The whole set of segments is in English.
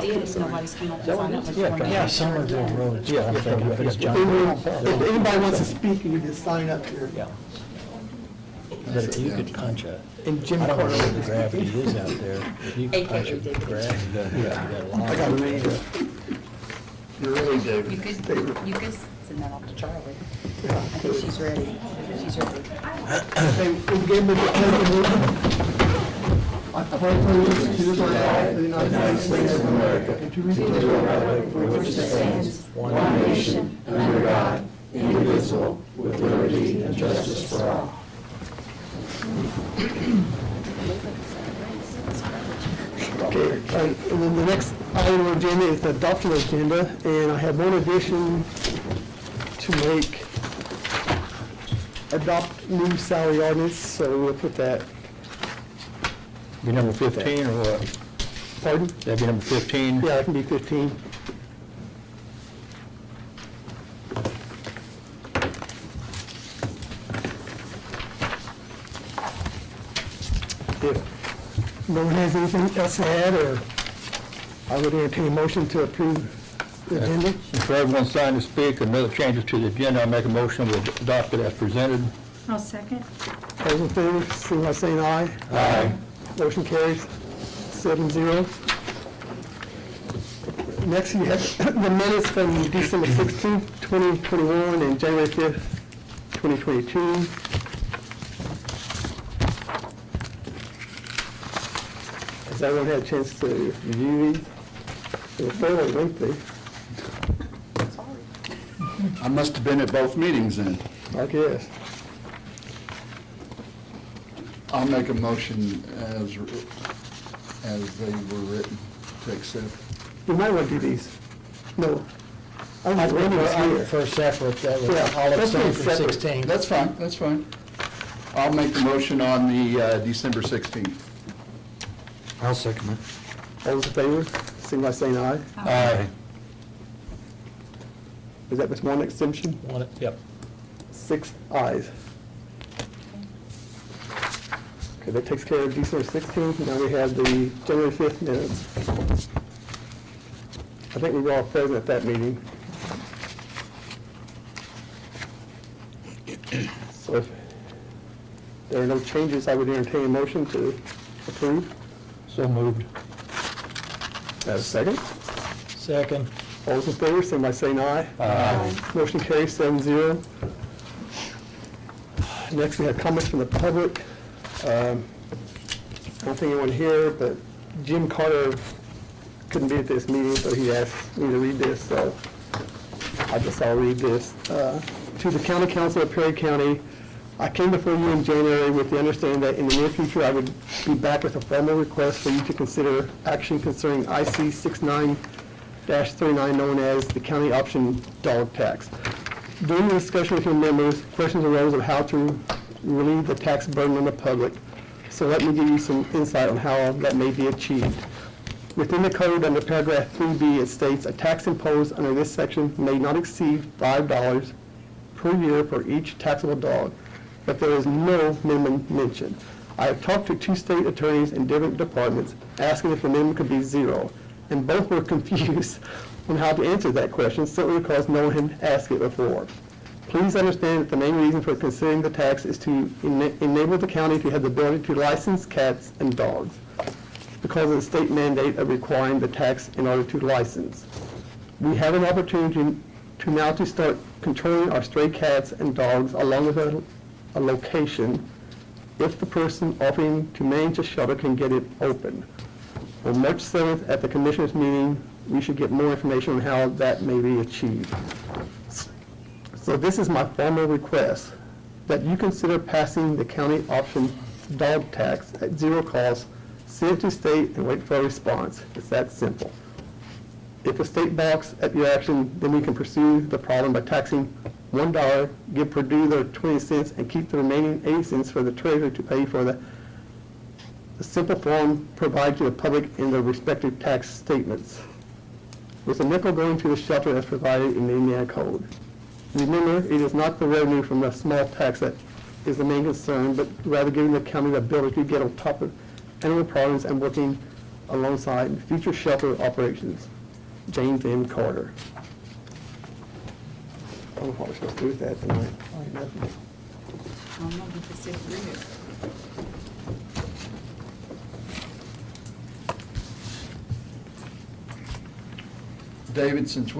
did, nobody's come up to find out what you want to do. Yeah, Somerville Road. Yeah, I'm thinking of it. It's John. If anybody wants to speak, you just sign up here. Yeah. But if you could punch a, And Jim I don't know Carter. what the gravity is out there. If you could punch a gravity, you got a lot. I got to read it. Really, You David. could send that off to Charlie. I think she's ready. She's ready. Okay, we gave me the pledge of allegiance. I pledge allegiance to the flag of the United States of America and to the republic for which it stands, one nation, under God, indivisible, with liberty and justice for all. Okay, and then the next item on the agenda is the adoption agenda, and I have one addition to make. Adopt new salary ordinance, so we'll put that, Be number 15 or what? pardon? That'd be number 15? Yeah, it can be 15. If no one has anything else to add, or I would entertain a motion to approve the agenda. For everyone signed to speak and no changes to the agenda, I make a motion we adopt it as presented. I'll second. All those in favor, signify by saying aye. Aye. Motion carries 7-0. Next, you have the minutes from December 16th, 2021, and January 5th, 2022. Has everyone had a chance to review these? They were fairly lengthy, I must have been at both meetings then. I guess. I'll make a motion as they were written to accept. You might want to do these. No. I don't think Randy was I here. prefer separate, that was Yeah, all let's do of it separate. 16. That's fine, that's fine. I'll make the motion on the December 16th. I'll second it. All those in favor, signify by saying aye. Aye. Is that just one exemption? Yep. 6 ayes. Okay, that takes care of December 16th. Now we have the January 5th minutes. I think we were all present at that meeting. So if there are no changes, I would entertain a motion to approve. So moved. Have a second? Second. All those in favor, signify by saying aye. Aye. Motion carries 7-0. Next, we have comments from the public. I don't think anyone here, but Jim Carter couldn't be at this meeting, so he asked me to read this, so I guess I'll read this. To the County Council of Perry County, I came before you in January with the understanding that in the near future I would be back with a formal request for you to consider action concerning IC 69-39, known as the county option dog tax. During the discussion with your members, questions arose of how to relieve the tax burden on the public. So let me give you some insight on how that may be achieved. Within the code, under paragraph 3B, it states a tax imposed under this section may not exceed $5 per year for each taxable dog, but there is no minimum mentioned. I have talked to 2 state attorneys in different departments, asking if the minimum could be 0, and both were confused on how to answer that question, simply because no one had asked it before. Please understand that the main reason for considering the tax is to enable the county to have the ability to license cats and dogs because of the state mandate of requiring the tax in order to license. We have an opportunity to now start controlling our stray cats and dogs along with a location if the person offering to manage a shelter can get it open. On March 7th at the commissioners meeting, we should get more information on how that may be achieved. So this is my formal request, that you consider passing the county option dog tax at 0 cost, send it to state and wait for a response. It's that simple. If the state balks at your action, then we can pursue the problem by taxing $1, give Purdue their 20 cents, and keep the remaining 80 cents for the treasurer to pay for the simple form provided to the public in their respective tax statements, with a nickel going to the shelter as provided in the Indiana Code. Remember, it is not the revenue from the small tax that is the main concern, but rather giving the county the ability to get on top of animal problems and working alongside future shelter operations. James M. Carter. I don't know what we're supposed to do with that tonight. Nothing. I don't know, he just said read it. David, since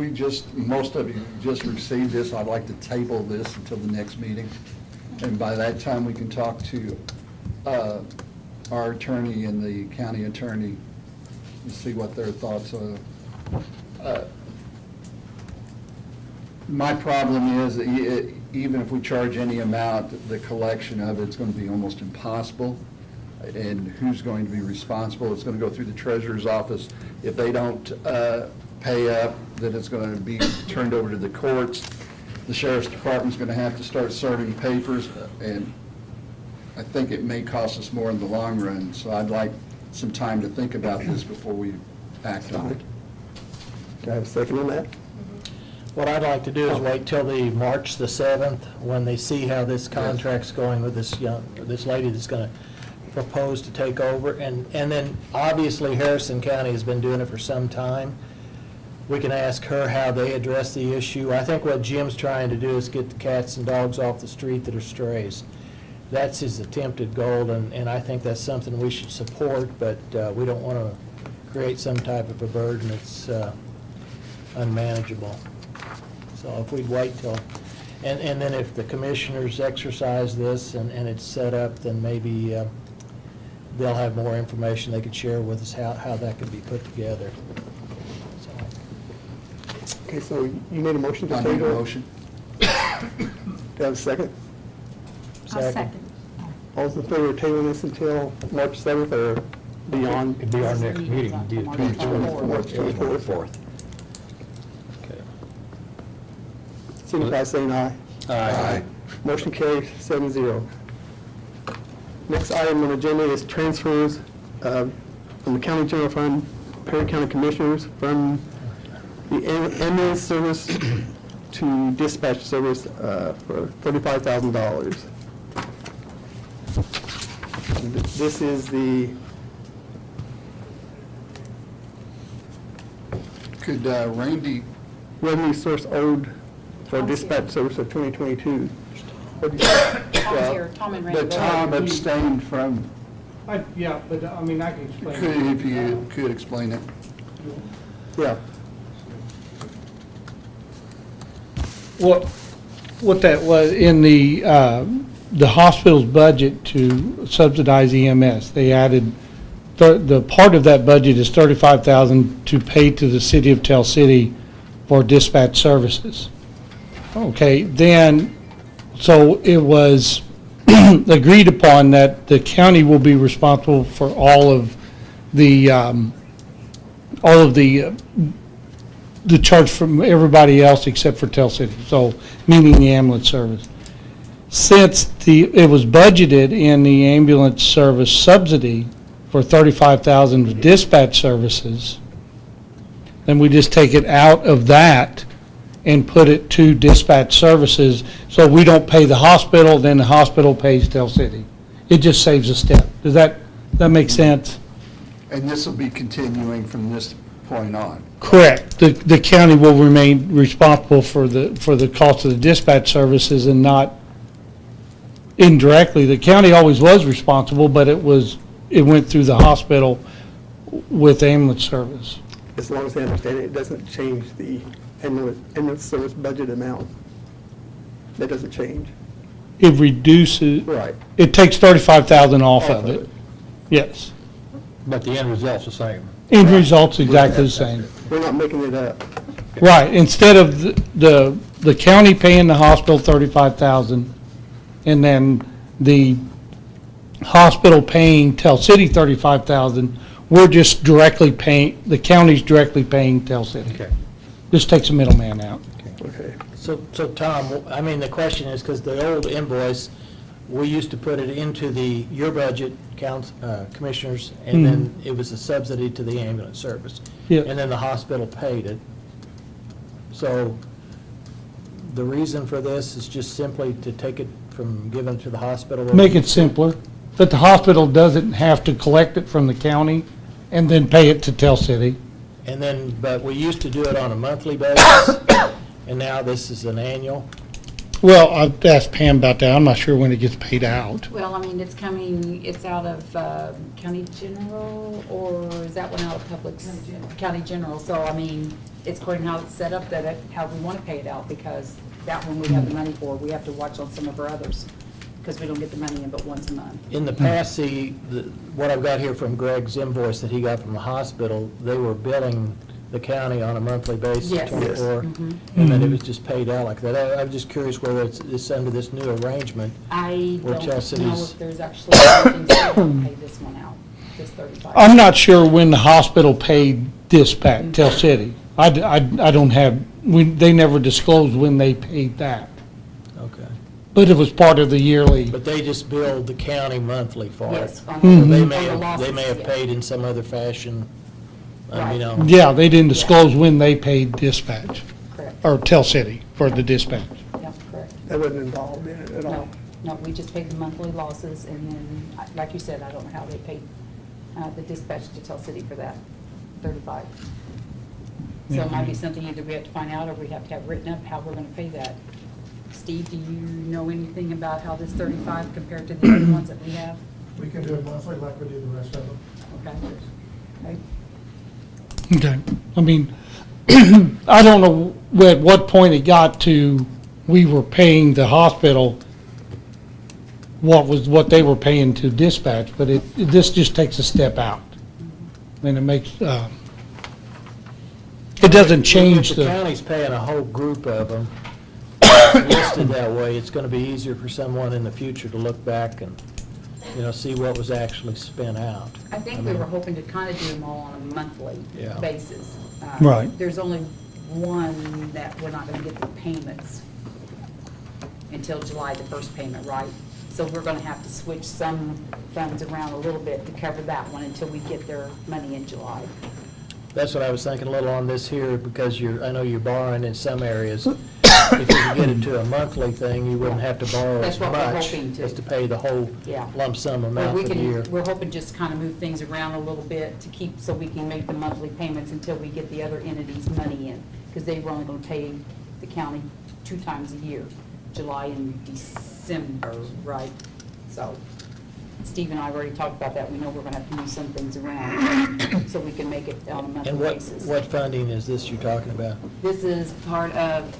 most of you just received this, I'd like to table this until the next meeting. And by that time, we can talk to our attorney and the county attorney and see what their thoughts are. My problem is that even if we charge any amount, the collection of it's going to be almost impossible. And who's going to be responsible? It's going to go through the treasurer's office. If they don't pay up, then it's going to be turned over to the courts. The sheriff's department's going to have to start serving papers, and I think it may cost us more in the long run. So I'd like some time to think about this before we act on it. Do I have a second on that? What I'd like to do is wait till the March the 7th, when they see how this contract's going with this lady that's going to propose to take over. And then, obviously, Harrison County has been doing it for some time. We can ask her how they address the issue. I think what Jim's trying to do is get the cats and dogs off the street that are strays. That's his attempted goal, and I think that's something we should support, but we don't want to create some type of a burden that's unmanageable. So if we'd wait till, and then if the commissioners exercise this and it's set up, then maybe they'll have more information they could share with us how that could be put together. So, Okay, so you made a motion to I table? need a motion. Do I have a second? I'll second. All those in favor of tabling this until March 7th or beyond? It'd be our next meeting, it'd be the March 24th. March 24th. Okay. Signify by saying aye. Aye. Motion carries 7-0. Next item on the agenda is transfers from the county general fund, Perry County Commissioners, from the ambulance service to dispatch service for $35,000. This is the, Could Randy, revenue source owed for dispatch service of 2022. Tom's here, Tom and Randy. but Tom abstained from, Yeah, but I mean, I can explain. if you could explain it. Yeah, What that was, in the hospital's budget to subsidize EMS, they added, the part of that budget is $35,000 to pay to the city of Tell City for dispatch services. Okay, then, so it was agreed upon that the county will be responsible for all of the charge from everybody else except for Tell City, so meaning the ambulance service. Since it was budgeted in the ambulance service subsidy for $35,000 of dispatch services, then we just take it out of that and put it to dispatch services, so we don't pay the hospital, then the hospital pays Tell City. It just saves a step. Does that make sense? And this will be continuing from this point on. Correct. The county will remain responsible for the cost of the dispatch services and not indirectly. The county always was responsible, but it went through the hospital with ambulance service. as long as I understand it, it doesn't change the ambulance service budget amount. That doesn't change. It reduces, Right. it takes $35,000 off of it. Yes. But the end result's the same. End result's exactly the same. We're not making it up. Right, instead of the county paying the hospital $35,000, and then the hospital paying Tell City $35,000, we're just directly paying, the county's directly paying Tell City. Okay. Just takes a middleman out. Okay. So Tom, I mean, the question is, because the old invoice, we used to put it into your budget, commissioners, and then it was a subsidy to the ambulance service. Yeah. And then the hospital paid it. So the reason for this is just simply to take it from giving to the hospital? Make it simpler, that the hospital doesn't have to collect it from the county and then pay it to Tell City. And then, but we used to do it on a monthly basis, and now this is an annual. Well, I've asked Pam about that. I'm not sure when it gets paid out. Well, I mean, it's out of county general, or is that one out of public? County general, so I mean, it's according to how it's set up, how we want to pay it out, because that one we have the money for, we have to watch on some of our others, because we don't get the money in but once a month. In the past, what I've got here from Greg's invoice that he got from the hospital, they were billing the county on a monthly basis, Yes. 24, and then it was just paid out like that. I'm just curious whether it's under this new arrangement. I Or don't Tell know Cities. if there's actually anything set to pay this one out, this 35. I'm not sure when the hospital paid dispatch, Tell City. I don't have, they never disclosed when they paid that. Okay. But it was part of the yearly. But they just billed the county monthly for it. Yes. on So the- they on may the have, losses, they may have yeah. paid in some other fashion, Right. you know. Yeah, they didn't disclose when they paid dispatch, Correct, or Tell City for the dispatch. yep, correct. That wasn't involved in it at all. No, we just paid the monthly losses, and then, like you said, I don't know how they paid the dispatch to Tell City for that, 35. So it might be something either we have to find out, or we have to have written up how we're gonna pay that. Steve, do you know anything about how this 35 compared to the other ones that we have? We can do it monthly like we do the rest of them. Okay. Okay. Okay, I mean, I don't know at what point it got to, we were paying the hospital what they were paying to dispatch, but this just takes a step out. And it makes, it doesn't change If the the, county's paying a whole group of them, listed that way, it's gonna be easier for someone in the future to look back and, see what was actually spent out. I think we were hoping to kind of do them all on a monthly Yeah. basis. Right. There's only one that we're not going to get the payments until July, the first payment, right? So we're going to have to switch some funds around a little bit to cover that one until we get their money in July. That's what I was thinking a little on this here, because I know you're borrowing in some areas. If you could get it to a monthly thing, you wouldn't have to borrow That's as what we're much hoping to. as to pay the whole Yeah. lump sum But amount we for the year. we're hoping just kind of move things around a little bit to keep, so we can make the monthly payments until we get the other entities' money in. Because they were only going to pay the county 2 times a year, July and December, right? So Steve and I have already talked about that. We know we're going to have to move some things around so we can make it on a monthly And basis. what funding is this you're talking about? This is part of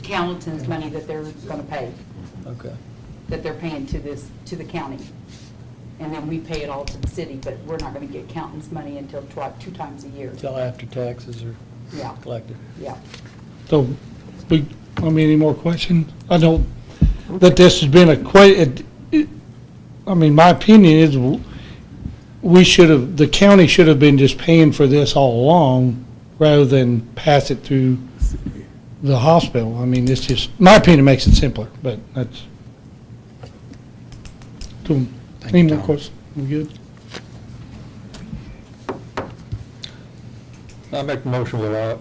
Calhoun's money that they're going to pay, Okay. that they're paying to the county. And then we pay it all to the city, but we're not going to get Calhoun's money until 2 times a year. Till after taxes are Yeah, collected. yeah. so, any more questions? I know that this has been my opinion is the county should have been just paying for this all along rather than pass it through the hospital. I mean, it's just, my opinion makes it simpler, but that's. Any more questions? We good? I make the motion with that.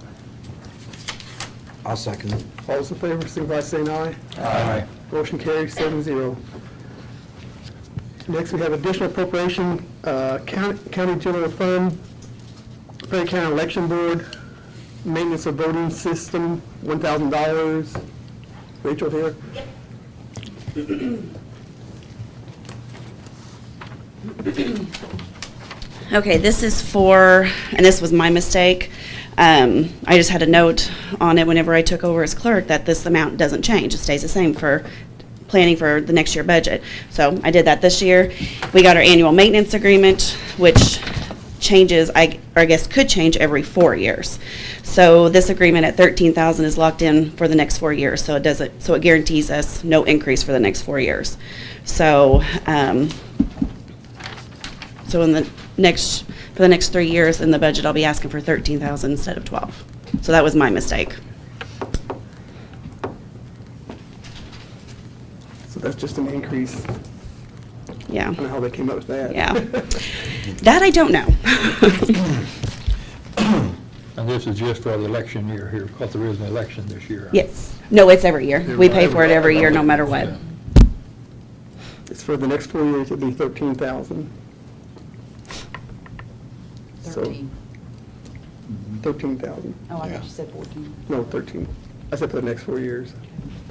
I'll second it. All those in favor, signify by saying aye. Aye. Motion carries 7-0. Next, we have additional appropriation, county general fund, Perry County Election Board, maintenance of voting system, $1,000. Rachel here. Okay, this is for, and this was my mistake. I just had a note on it whenever I took over as clerk that this amount doesn't change. It stays the same for planning for the next year budget. So I did that this year. We got our annual maintenance agreement, which changes, I guess could change every 4 years. So this agreement at $13,000 is locked in for the next 4 years. So it guarantees us no increase for the next 4 years. So, for the next 3 years in the budget, I'll be asking for $13,000 instead of $12,000. So that was my mistake. So that's just an increase. Yeah. I don't know how they came up with that. Yeah. That I don't know. And this is just for the election year here, because there is an election this year. Yes. No, it's every year. We pay for it every year, no matter what. It's for the next 4 years, it'd be $13,000. so 14. 13,000. Oh, I Yeah. thought you said 14. No, 13. I said for the next 4 years.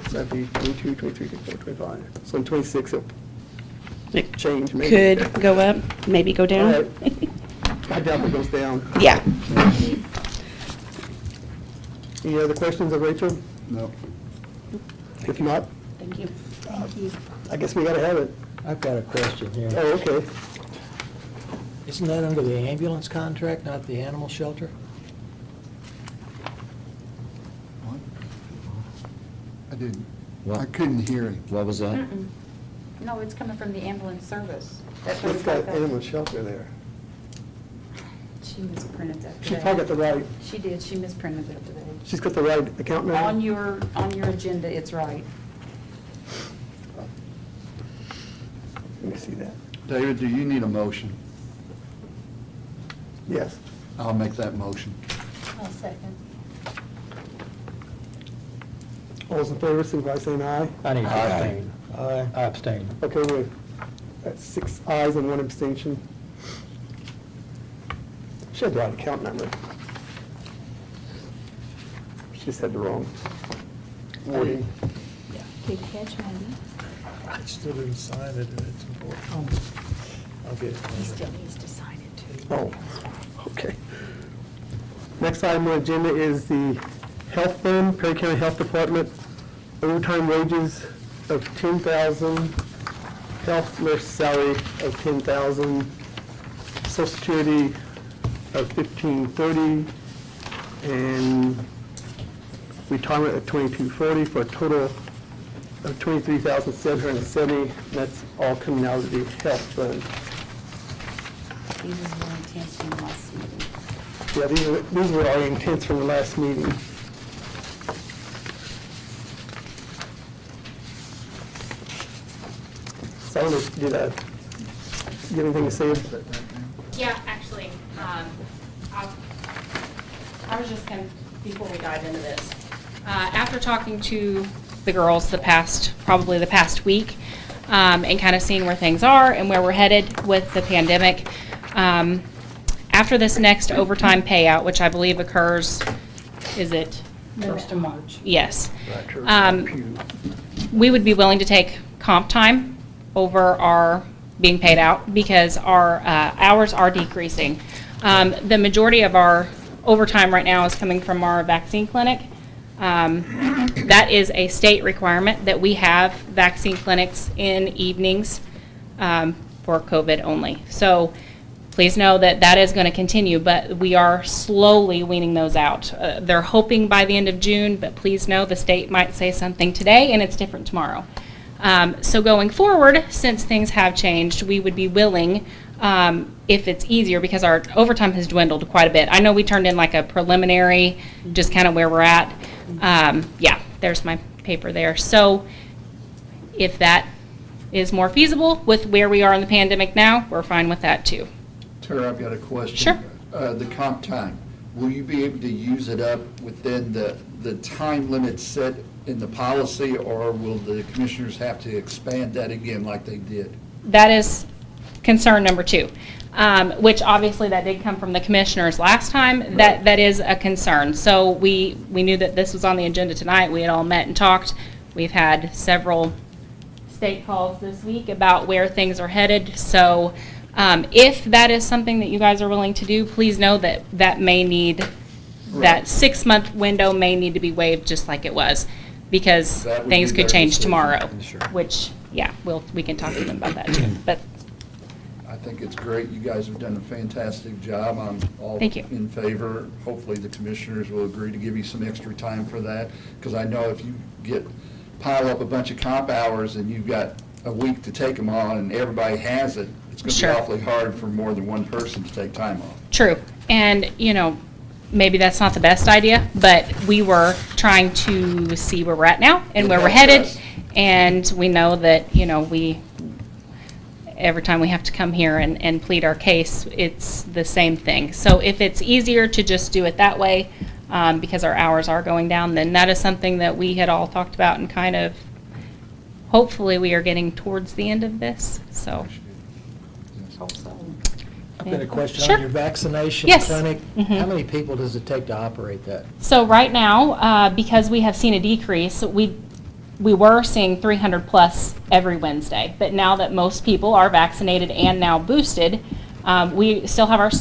So that'd be 22, 23, 24, 25. So in 26, it'll It change maybe. could go up, maybe go All down. right. I doubt it goes down. Yeah. Any other questions of Rachel? No. If not, Thank you. I guess we gotta have it. I've got a question here. Oh, okay. Isn't that under the ambulance contract, not the animal shelter? What? I didn't, What? I couldn't hear him. What was that? No, it's coming from the ambulance service. That's what It's got animal shelter there. She misprinted that She today. probably got the right, She did, she misprinted it today. she's got the right account On number. your agenda, it's right. Let me see that. David, do you need a motion? Yes. I'll make that motion. I'll second. All those in favor, signify by saying aye. I need to Aye. abstain. I abstain. Okay, that's 6 ayes and 1 abstention. She had the right account number. She just had the wrong wording. Good catch, Maggie. I still didn't sign it, and it's important. I'll get it. He still needs to sign it too. Oh, okay. Next item on the agenda is the Health Fund, Perry County Health Department, overtime wages of $10,000, health nurse salary of $10,000, Social Security of $1,530, and retirement of $2,240 for a total of $23,770. That's all coming out of the health fund. These is more intense than last meeting. Yeah, these were our intents from the last meeting. So I don't know, did you have anything to say? Yeah, actually, I was just going to, before we dive into this, after talking to the girls probably the past week, and kind of seeing where things are and where we're headed with the pandemic, after this next overtime payout, which I believe occurs, is it? 1st of March. Yes. We would be willing to take comp time over our being paid out because our hours are decreasing. The majority of our overtime right now is coming from our vaccine clinic. That is a state requirement that we have vaccine clinics in evenings for COVID only. So please know that that is going to continue, but we are slowly weaning those out. They're hoping by the end of June, but please know the state might say something today and it's different tomorrow. So going forward, since things have changed, we would be willing, if it's easier, because our overtime has dwindled quite a bit. I know we turned in like a preliminary, just kind of where we're at. Yeah, there's my paper there. So if that is more feasible with where we are in the pandemic now, we're fine with that too. Tara, I've got a question. Sure. The comp time, will you be able to use it up within the time limit set in the policy, or will the commissioners have to expand that again like they did? That is concern number 2, which obviously that did come from the commissioners last time. Right. That is a concern. So we knew that this was on the agenda tonight. We had all met and talked. We've had several state calls this week about where things are headed. So if that is something that you guys are willing to do, please know that that may need, that 6-month window may need to be waived just like it was, because That would things be could their change decision. tomorrow, Sure. which, yeah, we can talk to them about that too. But I think it's great. You guys have done a fantastic job. I'm all Thank you. in favor. Hopefully, the commissioners will agree to give you some extra time for that, because I know if you pile up a bunch of comp hours and you've got a week to take them on and everybody has it, it's going to be Sure. awfully hard for more than one person to take time off. true. And, maybe that's not the best idea, but we were trying to see where we're at now and It where we're helps headed. us. And we know that, every time we have to come here and plead our case, it's the same thing. So if it's easier to just do it that way, because our hours are going down, then that is something that we had all talked about and kind of, hopefully we are getting towards the end of this, so. Also, I've got a question Sure. on your vaccination Yes. clinic. Mhm. How many people does it take to operate that? So right now, because we have seen a decrease, we were seeing 300 plus every Wednesday. But now that most people are vaccinated and now boosted, we still have our,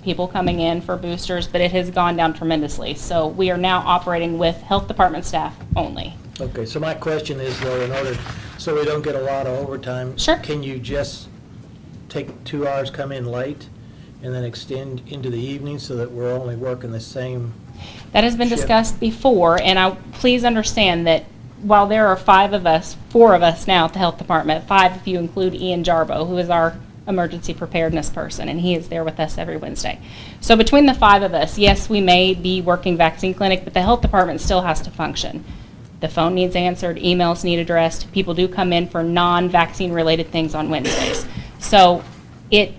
people coming in for boosters, but it has gone down tremendously. So we are now operating with health department staff only. Okay, so my question is though, in order, so we don't get a lot of overtime. Sure. Can you just take 2 hours, come in late, and then extend into the evening so that we're only working the same? That has been Shift. discussed before, and please understand that while there are 4 of us now at the health department, 5 if you include Ian Jarbo, who is our emergency preparedness person, and he is there with us every Wednesday. So between the 5 of us, yes, we may be working vaccine clinic, but the health department still has to function. The phone needs answered, emails need addressed. People do come in for non-vaccine related things on Wednesdays. So it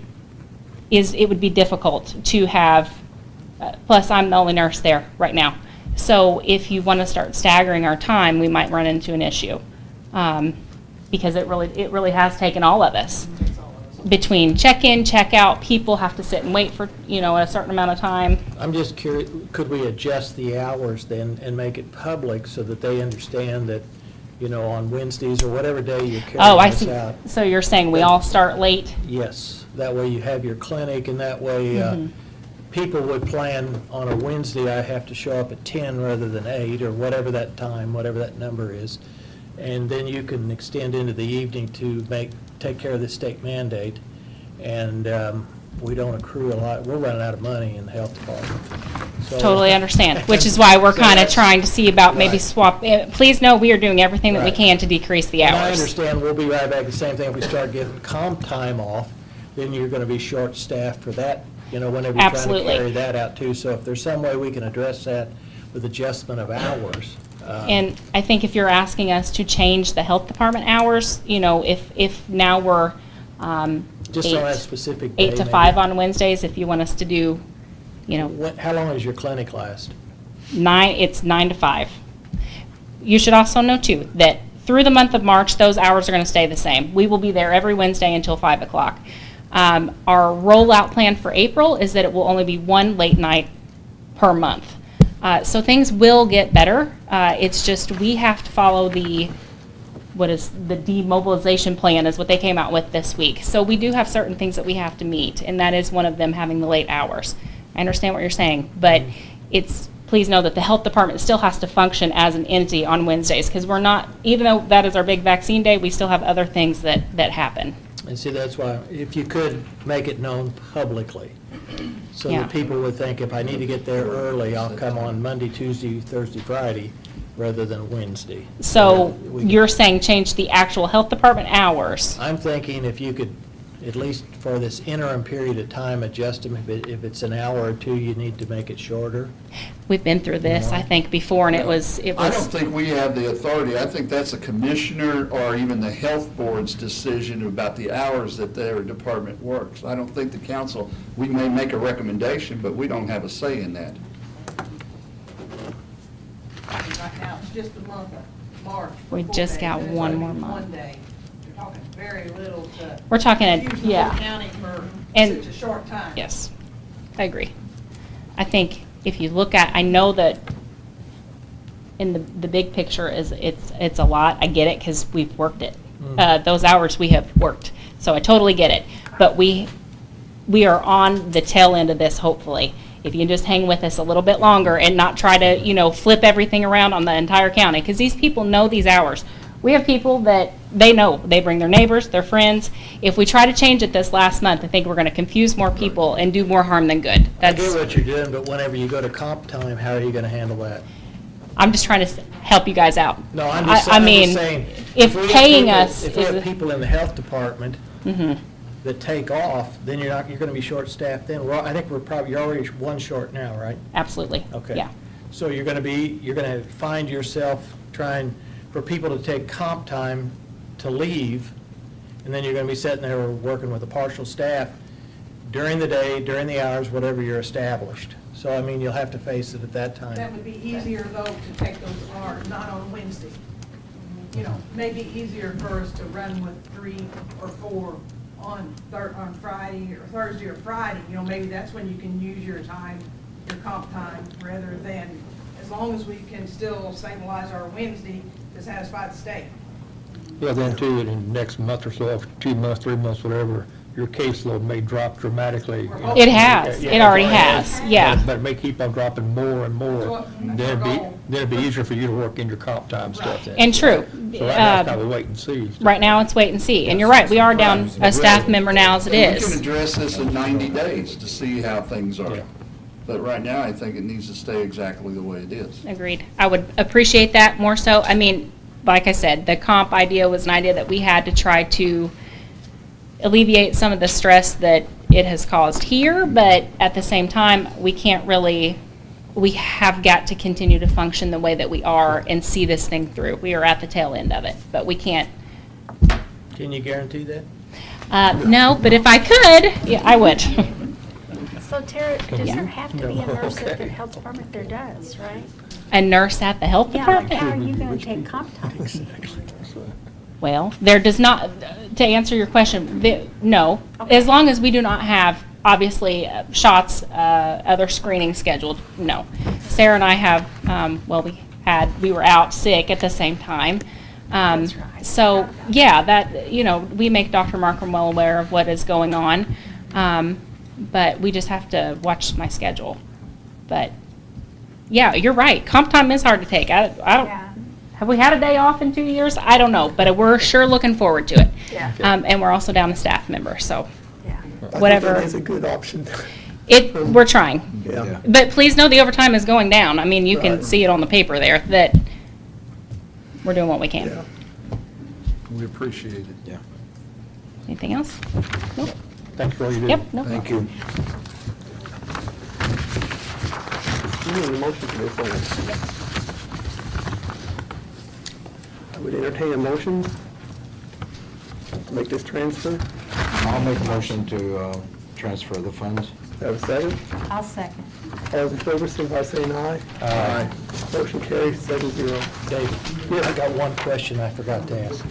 would be difficult to have, plus I'm the only nurse there right now. So if you want to start staggering our time, we might run into an issue. Because it really has taken all of us. Between check-in, check-out, people have to sit and wait for, a certain amount of time. I'm just curious, could we adjust the hours then and make it public so that they understand that, on Wednesdays or whatever day you're Oh, I carrying see. this out? So you're saying we all start late? Yes, that way you have your clinic, and that way people would plan on a Wednesday, I have to show up at 10 rather than 8, or whatever that time, whatever that number is. And then you can extend into the evening to take care of the state mandate. And we don't accrue a lot, we're running out of money in the health department. So- Totally understand, which is why we're So kind of that's- trying to see about maybe Right. swap. Please know we are doing everything that we Right. can to decrease the And I hours. understand, we'll be right back, the same thing, if we start getting comp time off, then you're gonna be short-staffed for that, whenever you're trying to Absolutely. carry that out too. So if there's some way we can address that with adjustment of hours. And I think if you're asking us to change the health department hours, if now we're Just on that specific day. 8 to maybe. 5 on Wednesdays, if you want us to do, How long does your clinic last? 9 to 5. You should also know too, that through the month of March, those hours are going to stay the same. We will be there every Wednesday until 5 o'clock. Our rollout plan for April is that it will only be 1 late night per month. So things will get better. It's just we have to follow the demobilization plan is what they came out with this week. So we do have certain things that we have to meet, and that is one of them having the late hours. I understand what you're saying, but please know that the health department still has to function as an entity on Wednesdays, because we're not, even though that is our big vaccine day, we still have other things that happen. And see, that's why, if you could make it known publicly, so Yeah. that people would think, if I need to get there early, I'll come on Monday, Tuesday, Thursday, Friday, rather than Wednesday. So We could- you're saying change the actual health department hours? I'm thinking if you could, at least for this interim period of time, adjust them. If it's an hour or two, you need to make it shorter. We've been through this, I think, before, and it was. I don't think we have the authority. I think that's a commissioner or even the health board's decision about the hours that their department works. I don't think the council, we may make a recommendation, but we don't have a say in that. Right now, it's just the month of March. We for 4 just days. got It's one like more month. One day. You're talking very little to. We're talking, use the whole yeah. county for And- such a short time. Yes, I agree. I think if you look at, I know that in the big picture is, it's a lot. I get it because we've worked it. Those hours we have worked, so I totally get it. But we are on the tail end of this, hopefully. If you can just hang with us a little bit longer and not try to, flip everything around on the entire county, because these people know these hours. We have people that they know, they bring their neighbors, their friends. If we try to change it this last month, I think we're going to confuse more people and do more harm than good. I get what you're doing, but whenever you go to comp time, how are you going to handle that? I'm just trying to help you guys out. No, I'm just I mean, saying. if we have paying people- us If we is have a- people in the health department Mhm. that take off, then you're going to be short-staffed then. I think you're already one short now, right? Absolutely. Okay. Yeah. So you're going to find yourself trying for people to take comp time to leave, and then you're going to be sitting there working with a partial staff during the day, during the hours, whatever you're established. So, I mean, you'll have to face it at that time. That would be easier, though, to take those hours, not on Wednesday. Maybe easier for us to run with 3 or 4 on Friday or Thursday or Friday, you know, maybe that's when you can use your time, your comp time, rather than, as long as we can still stabilize our Wednesday to satisfy the state. Yeah, then too, in the next month or so, 2 months, 3 months, whatever, your caseload may drop dramatically. It has, it already has, yeah. But it may keep on dropping more and more. Then it'd be easier for you to work in your comp time stuff then. And true. So right now, it's kind of a wait and see. Right now, it's wait and see. And you're right, we are down a staff member now as it We can is. address this in 90 days to see how things Yeah. are. But right now, I think it needs to stay exactly the way it is. Agreed. I would appreciate that more so. I mean, like I said, the comp idea was an idea that we had to try to alleviate some of the stress that it has caused here, but at the same time, we can't really, we have got to continue to function the way that we are and see this thing through. We are at the tail end of it, but we can't. Can you guarantee that? No, but if I could, yeah, I would. So Tara, does there have to be a nurse at the health department? There does, right? A nurse at the health Yeah, like department? how are you gonna take comp time? Well, there does not, to answer your question, no. As long as we do not have, obviously, shots, other screening scheduled, no. Sarah and I have, well, we were out sick at the same time. That's right. So, yeah, that, you know, we make Dr. Markham well aware of what is going on. But we just have to watch my schedule. But, yeah, you're right. Comp time is hard to take. I don't, Yeah. have we had a day off in 2 years? I don't know, but we're sure looking forward to it. Yeah. And we're also down a staff member, so Yeah. I think whatever. that is a good option. We're trying. Yeah. But please know the overtime is going down. I mean, you can Right. see it on the paper there that we're doing what we can. Yeah. We appreciate it. Yeah. Anything else? Nope. Thanks for all you do. Yep, no Thank problem. you. You need a motion for this, don't you? I would entertain a motion to make this transfer. I'll make a motion to transfer the funds. Have a second? I'll second. All those in favor, signify by saying aye. Aye. Motion carries 7-0. Dave, I got one question I forgot to ask.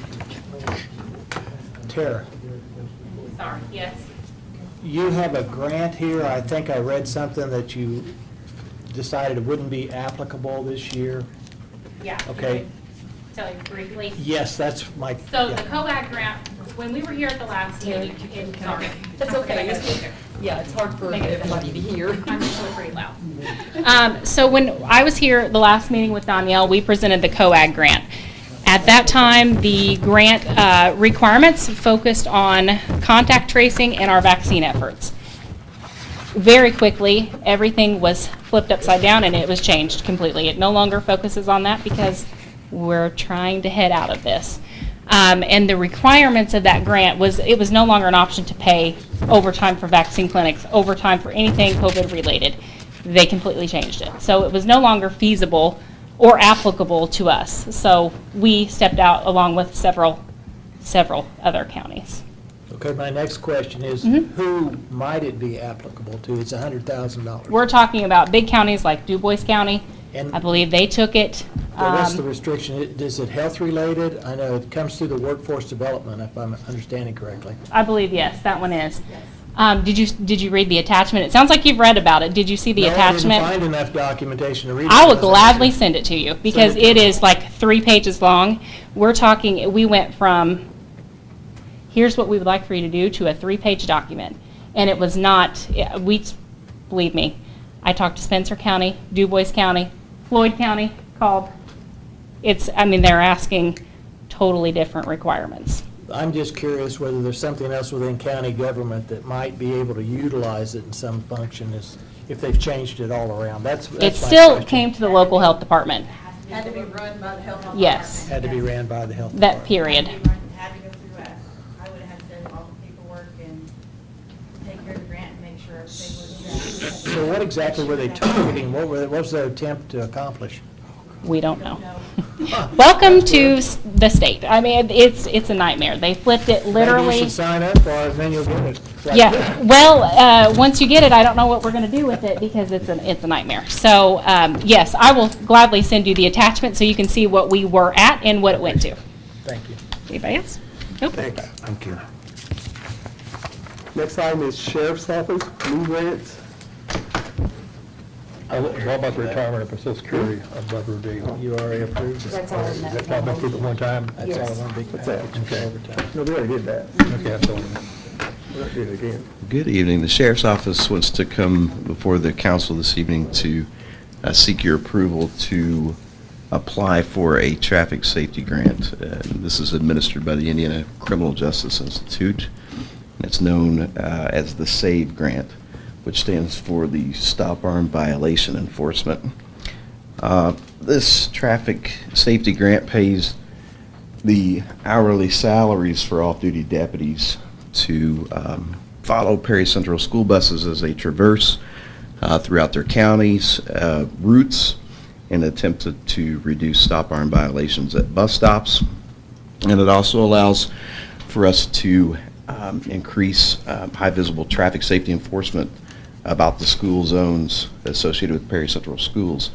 Tara, Sorry, yes. you have a grant here, I think I read something that you decided it wouldn't be applicable this year. Yeah. Okay. Tell you briefly. Yes, that's my. So yeah. the COVAG grant, when we were here at the last meeting, sorry. That's okay. Yeah, it's hard for everybody to hear. I'm usually pretty loud. So when I was here the last meeting with Danielle, we presented the COAG grant. At that time, the grant requirements focused on contact tracing and our vaccine efforts. Very quickly, everything was flipped upside down and it was changed completely. It no longer focuses on that because we're trying to head out of this. And the requirements of that grant was, it was no longer an option to pay overtime for vaccine clinics, overtime for anything COVID related. They completely changed it. So it was no longer feasible or applicable to us. So we stepped out along with several other counties. Okay, my next question is, Mm-hmm. who might it be applicable to? It's $100,000. We're talking about big counties like Du Bois County. And I believe they took it. what's the restriction? Is it health related? I know it comes through the workforce development, if I'm understanding correctly. I believe, yes, that one is. Did you read the attachment? It sounds like you've read about it. Did you see the No, I didn't attachment? find enough documentation to read it. I will gladly send it to you because Send it to it me. is like 3 pages long. We're talking, we went from, here's what we would like for you to do, to a 3-page document. And it was not, believe me, I talked to Spencer County, Du Bois County, Floyd County called. They're asking totally different requirements. I'm just curious whether there's something else within county government that might be able to utilize it in some function, if they've changed it all around. That's my It still question. came to the local health department. Had to be run by the health department. Yes, Had to be ran by the health that department. period. Had to go through us. I would have had to do all the paperwork and take care of the grant and make sure everything was. So what exactly were they targeting? What was their attempt to accomplish? We don't know. Welcome to the state. It's a nightmare. They flipped it Maybe you literally. should sign up for it, and then you'll get it. like Yeah, this. well, once you get it, I don't know what we're going to do with it because it's a nightmare. So, yes, I will gladly send you the attachment so you can see what we were at and what it went to. Thank you. Anybody else? Nope. Thanks. Thank you. Next item is Sheriff's Office, new grants. What about the retirement of Social Security above review? You already approved this? That's all in that. Is that not been approved at one time? That's all one big What's that? package for overtime. No, we already did that. Okay, that's all. We're not doing it again. Good evening. The Sheriff's Office wants to come before the council this evening to seek your approval to apply for a traffic safety grant. This is administered by the Indiana Criminal Justice Institute. It's known as the SAVE grant, which stands for the Stop Arm Violation Enforcement. This traffic safety grant pays the hourly salaries for off-duty deputies to follow Perry Central school buses as they traverse throughout their counties' routes in an attempt to reduce stop arm violations at bus stops. And it also allows for us to increase high visible traffic safety enforcement about the school zones associated with Perry Central Schools.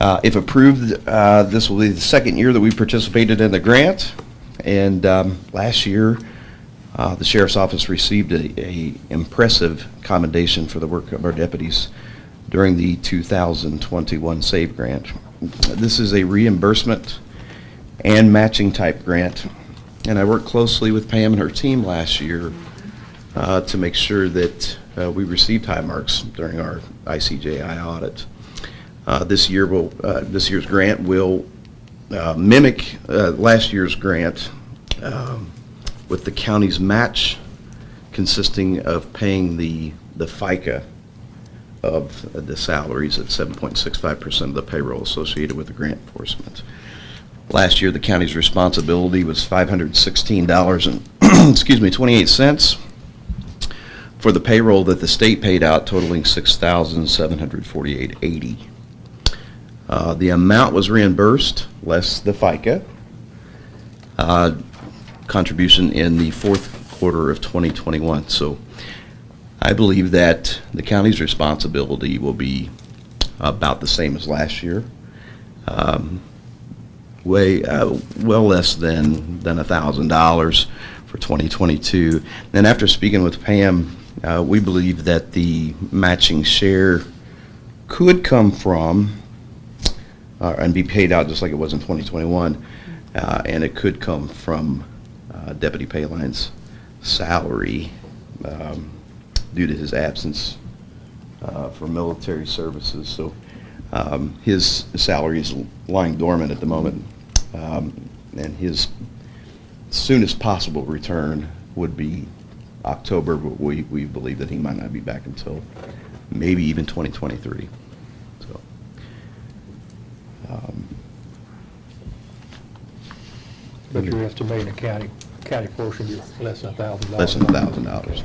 If approved, this will be the second year that we participated in the grant. And last year, the Sheriff's Office received a impressive commendation for the work of our deputies during the 2021 SAVE grant. This is a reimbursement and matching type grant, and I worked closely with Pam and her team last year to make sure that we received high marks during our ICJI audit. This year's grant will mimic last year's grant with the county's match consisting of paying the FICA of the salaries at 7.65% of the payroll associated with the grant enforcement. Last year, the county's responsibility was $516.28 for the payroll that the state paid out, totaling $6,748.80. The amount was reimbursed, less the FICA contribution in the fourth quarter of 2021. So I believe that the county's responsibility will be about the same as last year, well less than $1,000 for 2022. And after speaking with Pam, we believe that the matching share could come from and be paid out just like it was in 2021, and it could come from Deputy Payline's salary due to his absence for military services. So his salary is lying dormant at the moment, and his soonest possible return would be October, but we believe that he might not be back until maybe even 2023. So But you're estimating the county portion, you're less than $1,000. less than $1,000.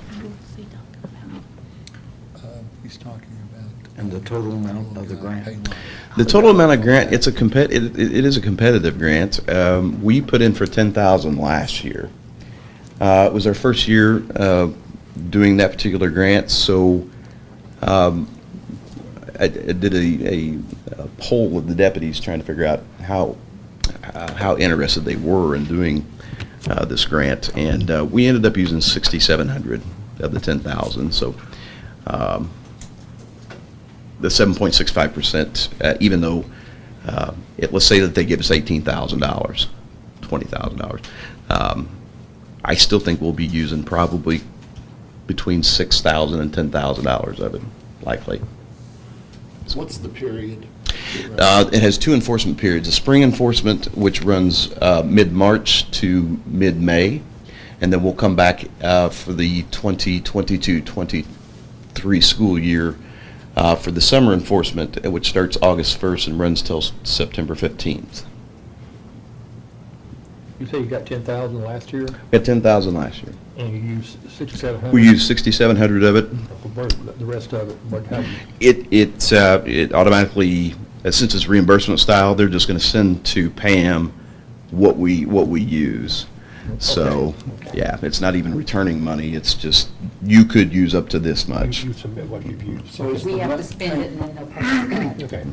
He's talking about. And the total amount of the grant? The total amount of grant, it is a competitive grant. We put in for $10,000 last year. It was our first year doing that particular grant, so I did a poll with the deputies trying to figure out how interested they were in doing this grant, and we ended up using 6,700 of the 10,000. So the 7.65%, even though let's say that they give us $18,000, $20,000, I still think we'll be using probably between $6,000 and $10,000 of it, likely. What's the period? It has two enforcement periods. The spring enforcement, which runs mid-March to mid-May, and then we'll come back for the 2022-23 school year for the summer enforcement, which starts August 1st and runs till September 15th. You say you got 10,000 last year, We had 10,000 last year. and you used 6,700? We used 6,700 of it. The rest of it, what happened? It automatically, since it's reimbursement style, they're just going to send to Pam what we use. So, yeah, it's not even returning money. It's just you could use up to this much. You submit what you've used. So is We the have to spend it and then they'll pay us back. Okay.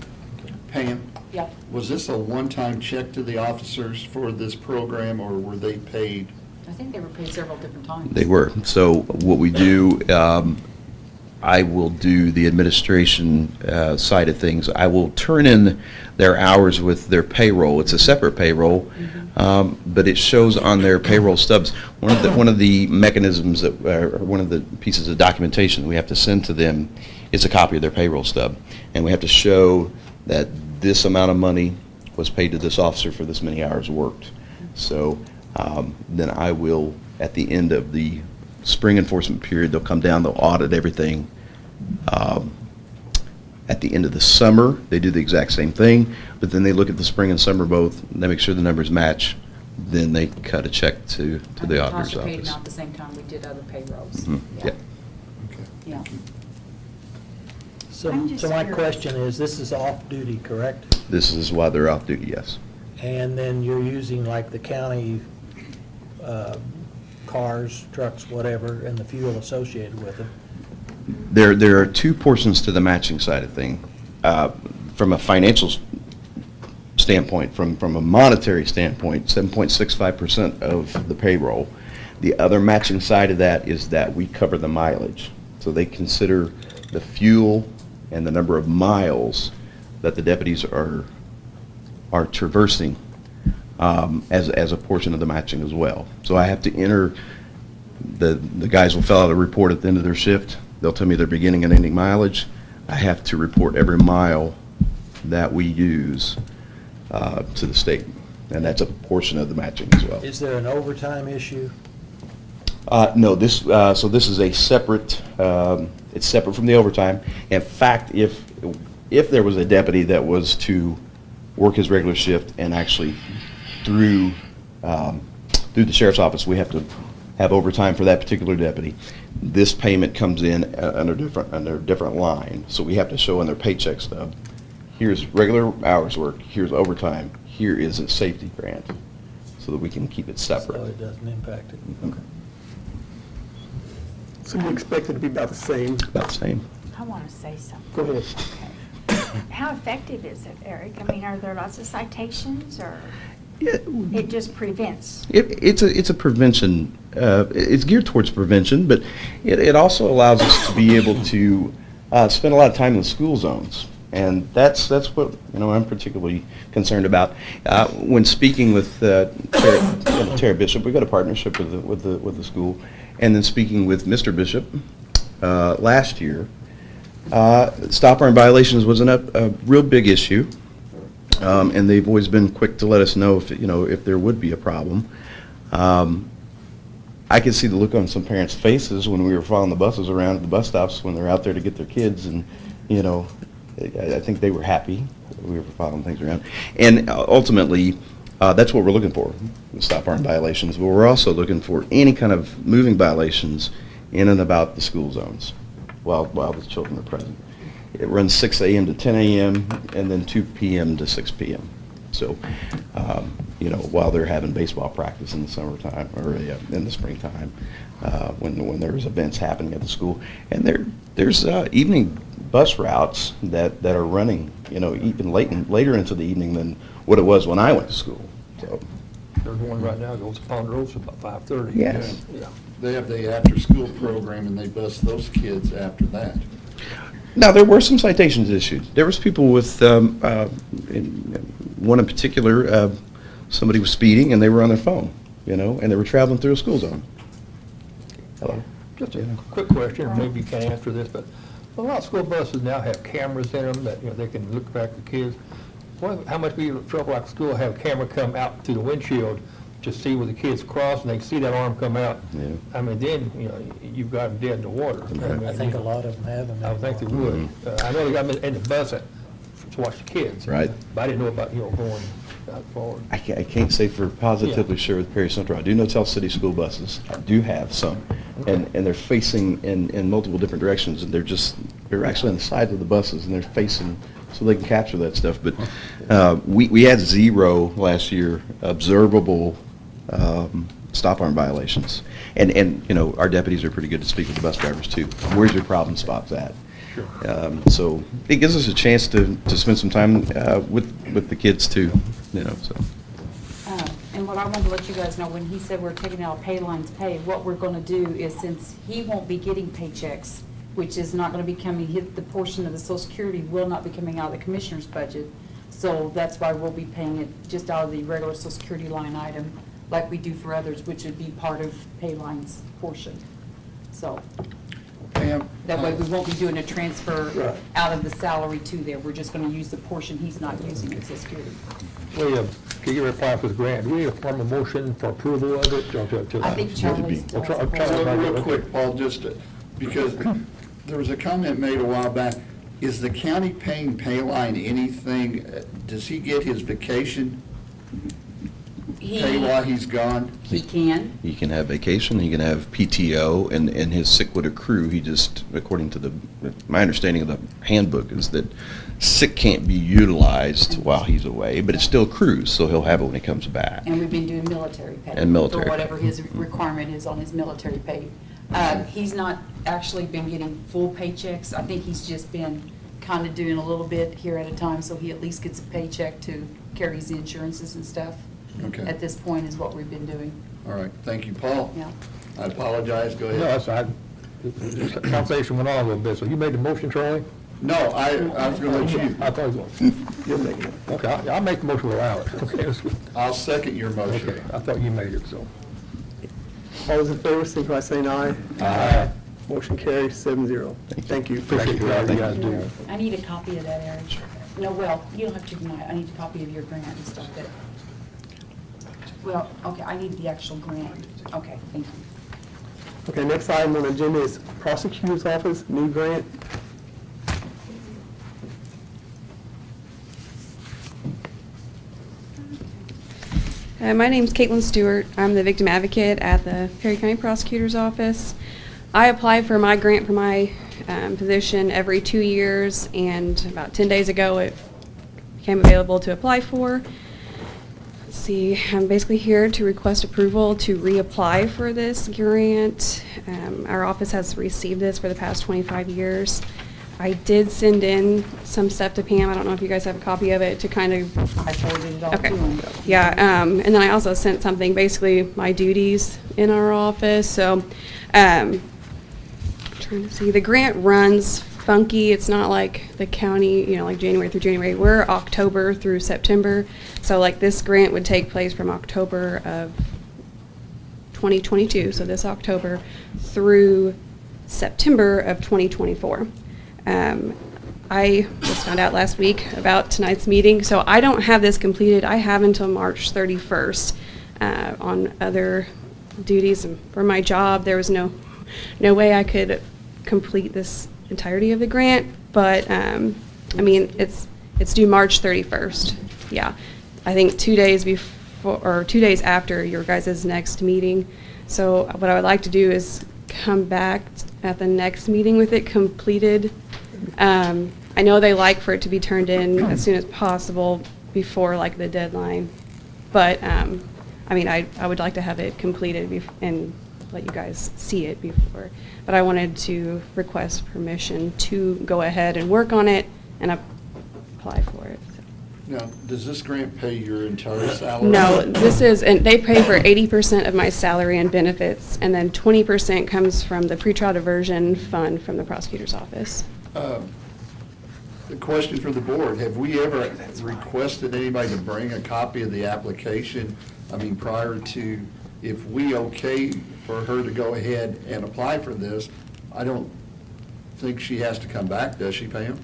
Pam, Yep. was this a one-time check to the officers for this program, or were they paid I think they were paid several different times. They were. So what we do, I will do the administration side of things. I will turn in their hours with their payroll. It's a separate payroll, but it shows on their payroll stubs. One of the mechanisms that, or one of the pieces of documentation that we have to send to them is a copy of their payroll stub, and we have to show that this amount of money was paid to this officer for this many hours worked. So then I will, at the end of the spring enforcement period, they'll come down, they'll audit everything. At the end of the summer, they do the exact same thing, but then they look at the spring and summer both, they make sure the numbers match, then they cut a check to the auditor's Tasha paid them office. out the same time we did other payrolls. Mhm, yeah. Yeah. So, I'm just so my curious. question is, this is off-duty, correct? This is why they're off duty, yes. And then you're using like the county cars, trucks, whatever, and the fuel associated with it. There are two portions to the matching side of thing. From a financial standpoint, from a monetary standpoint, 7.65% of the payroll. The other matching side of that is that we cover the mileage. So they consider the fuel and the number of miles that the deputies are traversing as a portion of the matching as well. So I have to enter, the guys will fill out a report at the end of their shift. They'll tell me their beginning and ending mileage. I have to report every mile that we use to the state, and that's a portion of the matching as well. Is there an overtime issue? No, this is a separate, it's separate from the overtime. In fact, if there was a deputy that was to work his regular shift and actually through the sheriff's office, we have to have overtime for that particular deputy. This payment comes in under a different line, so we have to show in their paycheck stub, here's regular hours work, here's overtime, here is a safety grant, so that we can keep it separate. So it doesn't impact it? Mhm. Okay. So you expect it to be about the same? About the same. I want to say something. Go ahead. How effective is it, Eric? I mean, are there lots of citations, or Yeah, it just prevents? it's a prevention. It's geared towards prevention, but it also allows us to be able to spend a lot of time in the school zones, and that's what I'm particularly concerned about. When speaking with Tara Bishop, we've got a partnership with the school, and then speaking with Mr. Bishop last year. Stop arm violations was a real big issue. And they've always been quick to let us know if there would be a problem. I could see the look on some parents' faces when we were following the buses around at the bus stops when they're out there to get their kids, and I think they were happy that we were following things around. And ultimately, that's what we're looking for, the stop arm violations. But we're also looking for any kind of moving violations in and about the school zones while the children are present. It runs 6 a.m. to 10 a.m. and then 2 p.m. to 6 p.m. So, while they're having baseball practice in the summertime or in the springtime, when there's events happening at the school, and there's evening bus routes that are running, even later into the evening than what it was when I went to school. So, There's one right now that goes to Ponderosa about 5:30. Yes. Yeah. They have the after-school program, and they bus those kids after that. Now, there were some citations issued. There was people with, one in particular, somebody was speeding and they were on their phone, and they were traveling through a school zone. Hello? Just a quick question, maybe you can't answer this, but a lot of school buses now have cameras in them that, they can look back at kids. How much we trouble like school have a camera come out through the windshield to see where the kids cross, and they can see that arm come out? Yeah. I mean, then, you've got them dead in the water. I think a lot of them have them. I would think they would. I know they got them in the bus to watch the kids. Right. But I didn't know about, going out forward. I can't say for positively sure with Perry Central. I do know Tell City school buses do have some, and they're facing in multiple different directions, and they're actually on the sides of the buses, and they're facing so they can capture that stuff. But we had 0 last year observable stop arm violations, and our deputies are pretty good to speak with the bus drivers too. Where's your problem spots at? Sure. So it gives us a chance to spend some time with the kids too. So. And what I wanted to let you guys know, when he said we're taking out pay lines pay, what we're gonna do is, since he won't be getting paychecks, which is not gonna be coming, the portion of the Social Security will not be coming out of the commissioner's budget. So that's why we'll be paying it just out of the regular Social Security line item, like we do for others, which would be part of pay lines portion. So, Pam? that way we won't be doing a transfer Right. out of the salary to there. We're just gonna use the portion he's not using in Social Security. Can you apply for the grant? Do we have a formal motion for approval of it? I think Charlie's still I'll try- supposed to. Real quick, Paul, just because there was a comment made a while back, is the county paying Payline anything? Does he get his vacation pay while he's gone? He can. He can have vacation, he can have PTO, and his sick would accrue. He just, according to my understanding of the handbook, is that sick can't be utilized while he's away, but it still accrues, so he'll have it when he comes back. And we've been doing military pay. And military For whatever pay. his requirement is on his military pay. He's not actually been getting full paychecks. I think he's just been kind of doing a little bit here at a time, so he at least gets a paycheck to carry his insurances and stuff. Okay. At this point is what we've been doing. All right, thank you, Paul. Yeah. I apologize, go No, ahead. that's, this conversation went on a little bit, so you made the motion, Charlie? No, I was going to let you. I thought you was. You're making it. Okay, I'll make the motion to allow it. Okay, let's go. I'll second your motion. Okay, I thought you made it, so. All those in favor, signify by saying aye. Aye. Motion carries 7-0. Thank you. Appreciate what you guys do. I need a copy of that, Aaron. No, well, you don't have to tonight. I need a copy of your grant and stuff that, well, okay, I need the actual grant. Okay, thank you. Okay, next item on the agenda is Prosecutor's Office, new grant. My name's Caitlin Stewart. I'm the victim advocate at the Perry County Prosecutor's Office. I apply for my grant for my position every 2 years, and about 10 days ago it became available to apply for. Let's see, I'm basically here to request approval to reapply for this grant. Our office has received this for the past 25 years. I did send in some stuff to Pam. I don't know if you guys have a copy of it to kind of. I forwarded it all to Okay. him. Yeah, and then I also sent something, basically my duties in our office. So, trying to see, the grant runs funky. It's not like the county, like January through January. We're October through September. So like this grant would take place from October of 2022, so this October, through September of 2024. I just found out last week about tonight's meeting, so I don't have this completed. I have until March 31st on other duties. And for my job, there was no way I could complete this entirety of the grant, but I mean, it's due March 31st. Yeah, I think 2 days before, or 2 days after your guys' next meeting. So what I would like to do is come back at the next meeting with it completed. I know they like for it to be turned in as soon as possible before like the deadline, but I mean, I would like to have it completed and let you guys see it before. But I wanted to request permission to go ahead and work on it and apply for it. Now, does this grant pay your entire salary? No, this is, and they pay for 80% of my salary and benefits, and then 20% comes from the pretrial diversion fund from the prosecutor's office. The question for the board, have we ever requested anybody to bring a copy of the application? I mean, prior to, if we okay for her to go ahead and apply for this, I don't think she has to come back, does she, Pam?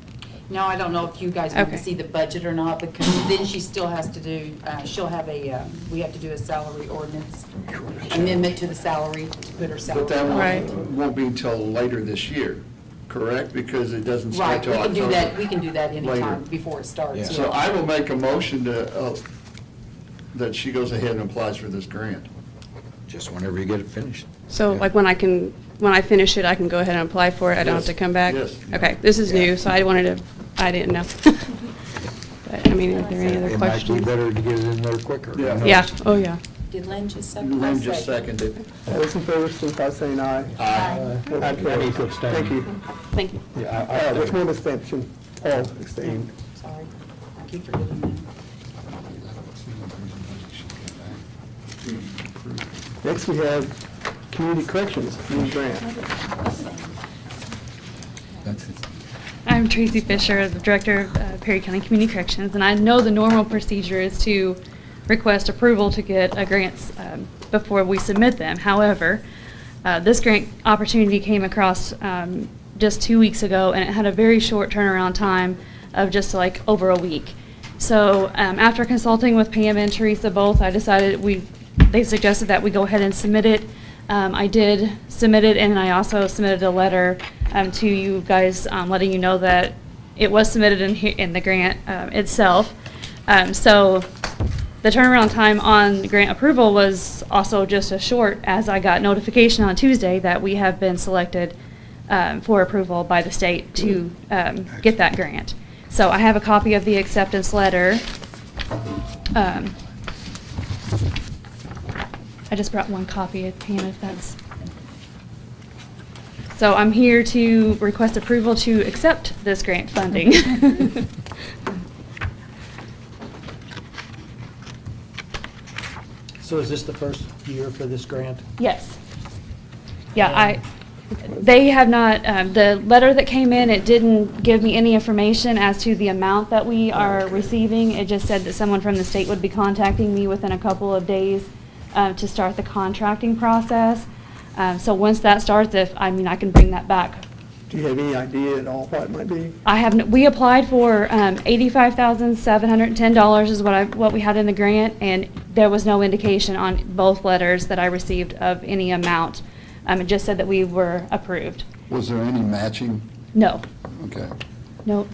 No, I don't know if you guys want to Okay. see the budget or not, because then she still has to do, she'll have we have to do a salary ordinance amendment to the salary to put her salary. But that Right. won't be until later this year, correct? Because it doesn't start Right, till we October. can do that anytime Later. before it starts. So yeah. I will make a motion to, that she goes ahead and applies for this grant. Just whenever you get it finished. So like when I finish it, I can go ahead and apply for it? I don't have Yes. to come back? Yes. Okay, this is new, so I didn't know. But, I mean, are there any other It might be questions? better to get it in there quicker. Yeah. Yeah, oh, yeah. Did Lynn just second? Lynn just seconded. All those in favor, signify by saying aye. Aye. Motion I need carries. to abstain. Thank you. Thank you. Yeah, Which one abstention? Paul abstained. Sorry, I keep forgetting Next, we have community corrections, new grant. I'm Tracy Fisher, the Director of Perry County Community Corrections, and I know the normal procedure is to request approval to get grants before we submit them. However, this grant opportunity came across just 2 weeks ago, and it had a very short turnaround time of just like over a week. So after consulting with Pam and Teresa both, I decided they suggested that we go ahead and submit it. I did submit it, and I also submitted a letter to you guys letting you know that it was submitted in the grant itself. So the turnaround time on grant approval was also just as short, as I got notification on Tuesday that we have been selected for approval by the state to get that grant. So I have a copy of the acceptance letter. I just brought one copy of Pam, if that's. So I'm here to request approval to accept this grant funding. So is this the first year for this grant? Yes. Yeah, they have not, the letter that came in, it didn't give me any information as to the amount that we are receiving. It just said that someone from the state would be contacting me within a couple of days to start the contracting process. So once that starts, I can bring that back. Do you have any idea at all what it might be? We applied for $85,710 is what we had in the grant, and there was no indication on both letters that I received of any amount. It just said that we were approved. Was there any matching? No. Okay. No.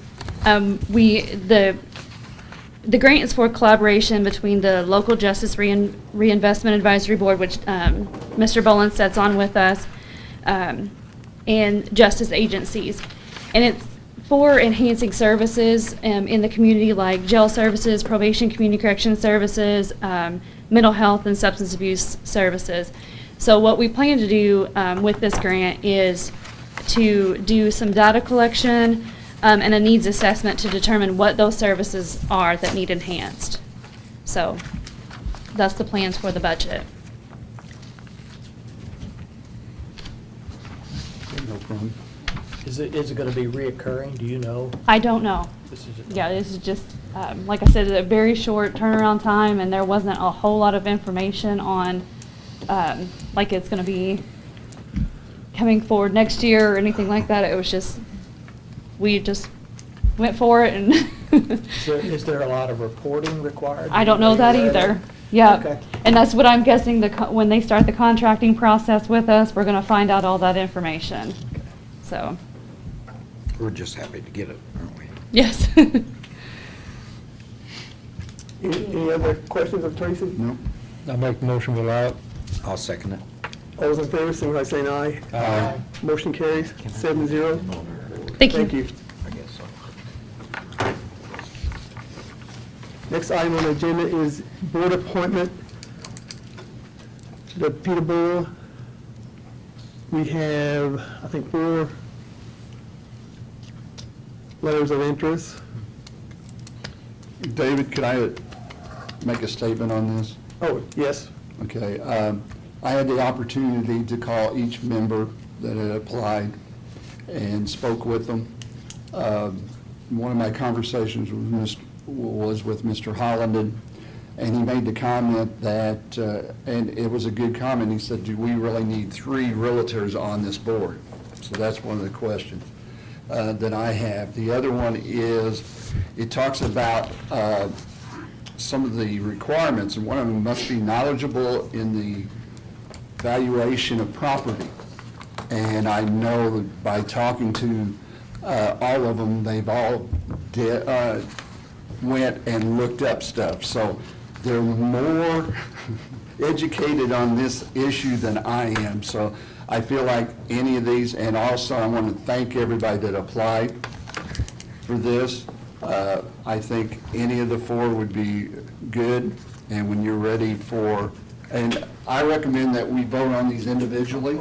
The grant is for collaboration between the Local Justice Reinvestment Advisory Board, which Mr. Bolin sits on with us, and justice agencies. And it's for enhancing services in the community, like jail services, probation, community correction services, mental health and substance abuse services. So what we plan to do with this grant is to do some data collection and a needs assessment to determine what those services are that need enhanced. So that's the plans for the budget. No problem. Is it going to be reoccurring? Do you know? I don't know. This is just, like I said, a very short turnaround time, and there wasn't a whole lot of information on, like it's going to be coming forward next year or anything like that. It was just, we just went for it, and Is there a lot of reporting required? I don't know that either. Yeah, Okay. and that's what I'm guessing, when they start the contracting process with us, we're going to find out all that information. So, We're just happy to get it, aren't we? yes. Any other questions of Tracy? No. I make the motion to allow it. I'll second it. All those in favor, signify by saying aye. Aye. Motion carries 7-0. Thank you. Thank you. I guess so. Next item on the agenda is board appointment. The Peterborough, we have, I think, 4 letters of interest. David, could I make a statement on this? Oh, yes. Okay. I had the opportunity to call each member that had applied and spoke with them. One of my conversations was with Mr. Hollenden, and he made the comment that, and it was a good comment, he said, do we really need 3 realtors on this board? So that's one of the questions that I have. The other one is, it talks about some of the requirements, and one of them must be knowledgeable in the valuation of property. And I know that by talking to all of them, they've all went and looked up stuff. So they're more educated on this issue than I am. So I feel like any of these, and also I want to thank everybody that applied for this. I think any of the 4 would be good. And when you're ready for, and I recommend that we vote on these individually.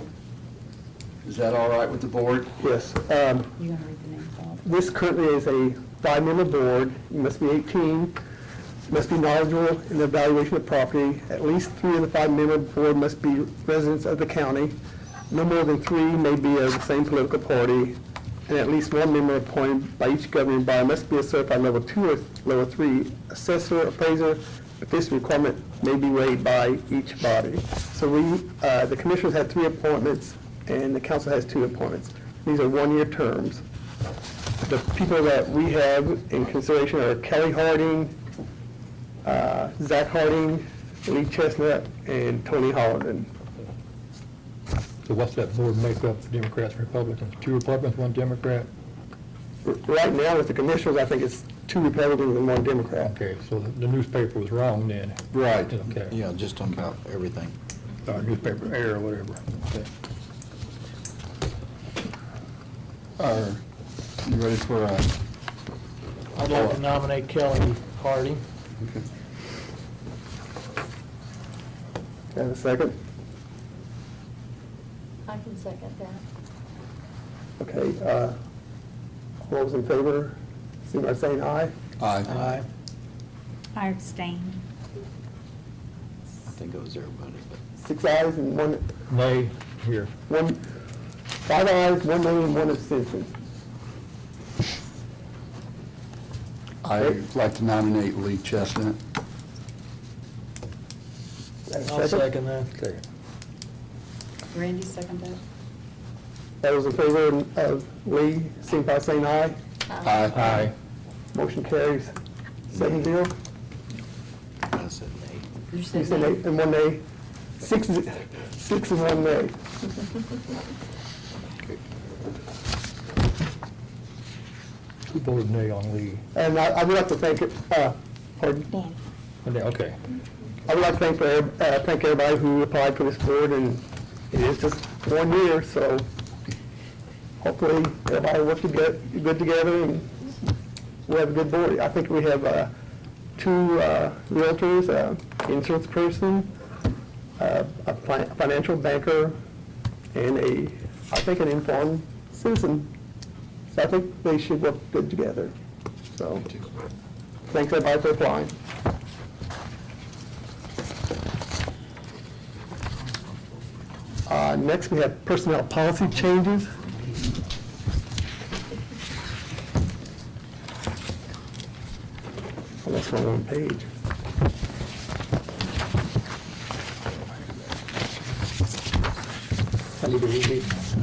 Is that all right with the board? Yes. You want to read the names off? This currently is a 5-member board. You must be 18. must be knowledgeable in the evaluation of property. At least 3 of the 5 member board must be residents of the county. No more than 3 may be of the same political party. And at least 1 member appointed by each governing body must be a certified level 2 or level 3 assessor, appraiser, but this requirement may be waived by each body. So the commissioners had 3 appointments, and the council has 2 appointments. These are 1-year terms. The people that we have in consideration are Kelly Harding, Zach Harding, Lee Chestnut, and Tony Hollidan. So what's that board makeup, Democrats, Republicans? 2 Republicans, 1 Democrat? Right now, with the commissioners, I think it's 2 Republicans and 1 Democrat. Okay, so the newspaper was wrong then? Right. Okay. Yeah, just on about everything. Newspaper error or whatever. Okay. You ready for a? I'd like to nominate Kelly Harding. Have a second? I can second that. Okay, all those in favor, signify by saying aye. Aye. I abstain. I think it was everybody, but. 6 ayes and 1, Nay, here. 5 ayes, 1 nay, and 1 abstention. I'd like to nominate Lee Chestnut. I'll second that. Second. Randy, second that? All those in favor of Lee, signify by saying aye. Aye. Aye. Motion carries. 7-0. I said nay. You You said said nay? 8 and 1 nay. 6 and 1 nay. Who voted nay on Lee? And I would like to thank, pardon? Okay. I would like to thank everybody who applied for this board, and it is just 1 year, so hopefully everybody will work good together and we'll have a good board. I think we have 2 realtors, insurance person, a financial banker, and I think an informed citizen. So I think they should work good together. So, thanks everybody for applying. Next, we have personnel policy changes. Oh, that's on 1 page. I need to read these.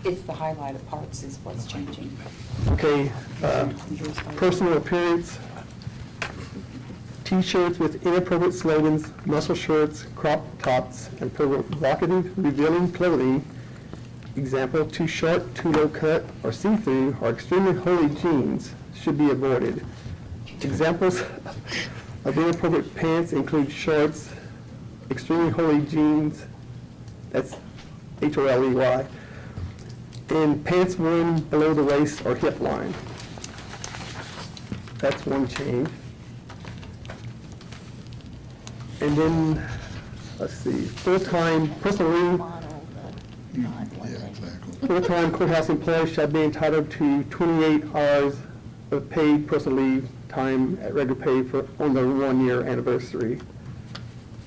It's the highlighted parts is what's changing. Okay, personal appearance, T-shirts with inappropriate slogans, muscle shirts, crop tops, and provocative, revealing clothing. Example, too short, too low cut, or see-through, or extremely holey jeans should be avoided. Examples of inappropriate pants include shorts, extremely holey jeans, that's H-O-L-E-Y, and pants worn below the waist or hip line. That's one change. And then, let's see, full-time personal leave. Full-time courthouse employees shall be entitled to 28 hours of paid personal leave time at regular pay on their 1-year anniversary.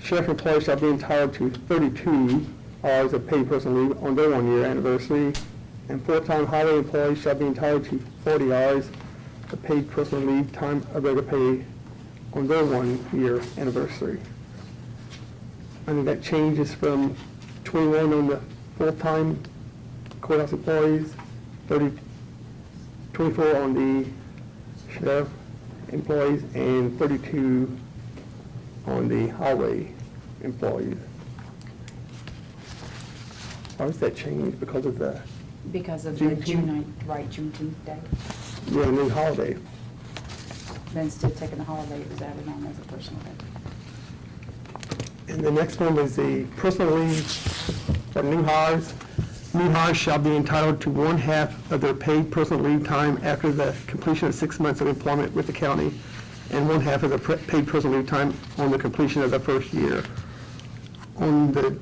Sheriff employees shall be entitled to 32 hours of paid personal leave on their 1-year anniversary. And full-time highway employees shall be entitled to 40 hours of paid personal leave time of regular pay on their 1-year anniversary. I think that changes from 21 on the full-time courthouse employees, 24 on the sheriff employees, and 32 on the highway employees. Why was that changed? Because of the Because of the Juneteenth day. Yeah, new holiday. Then instead of taking the holiday, it was added on as a personal day. And the next one is the personal leave for new hires. New hires shall be entitled to 1/2 of their paid personal leave time after the completion of 6 months of employment with the county, and 1/2 of the paid personal leave time on the completion of the first year. On the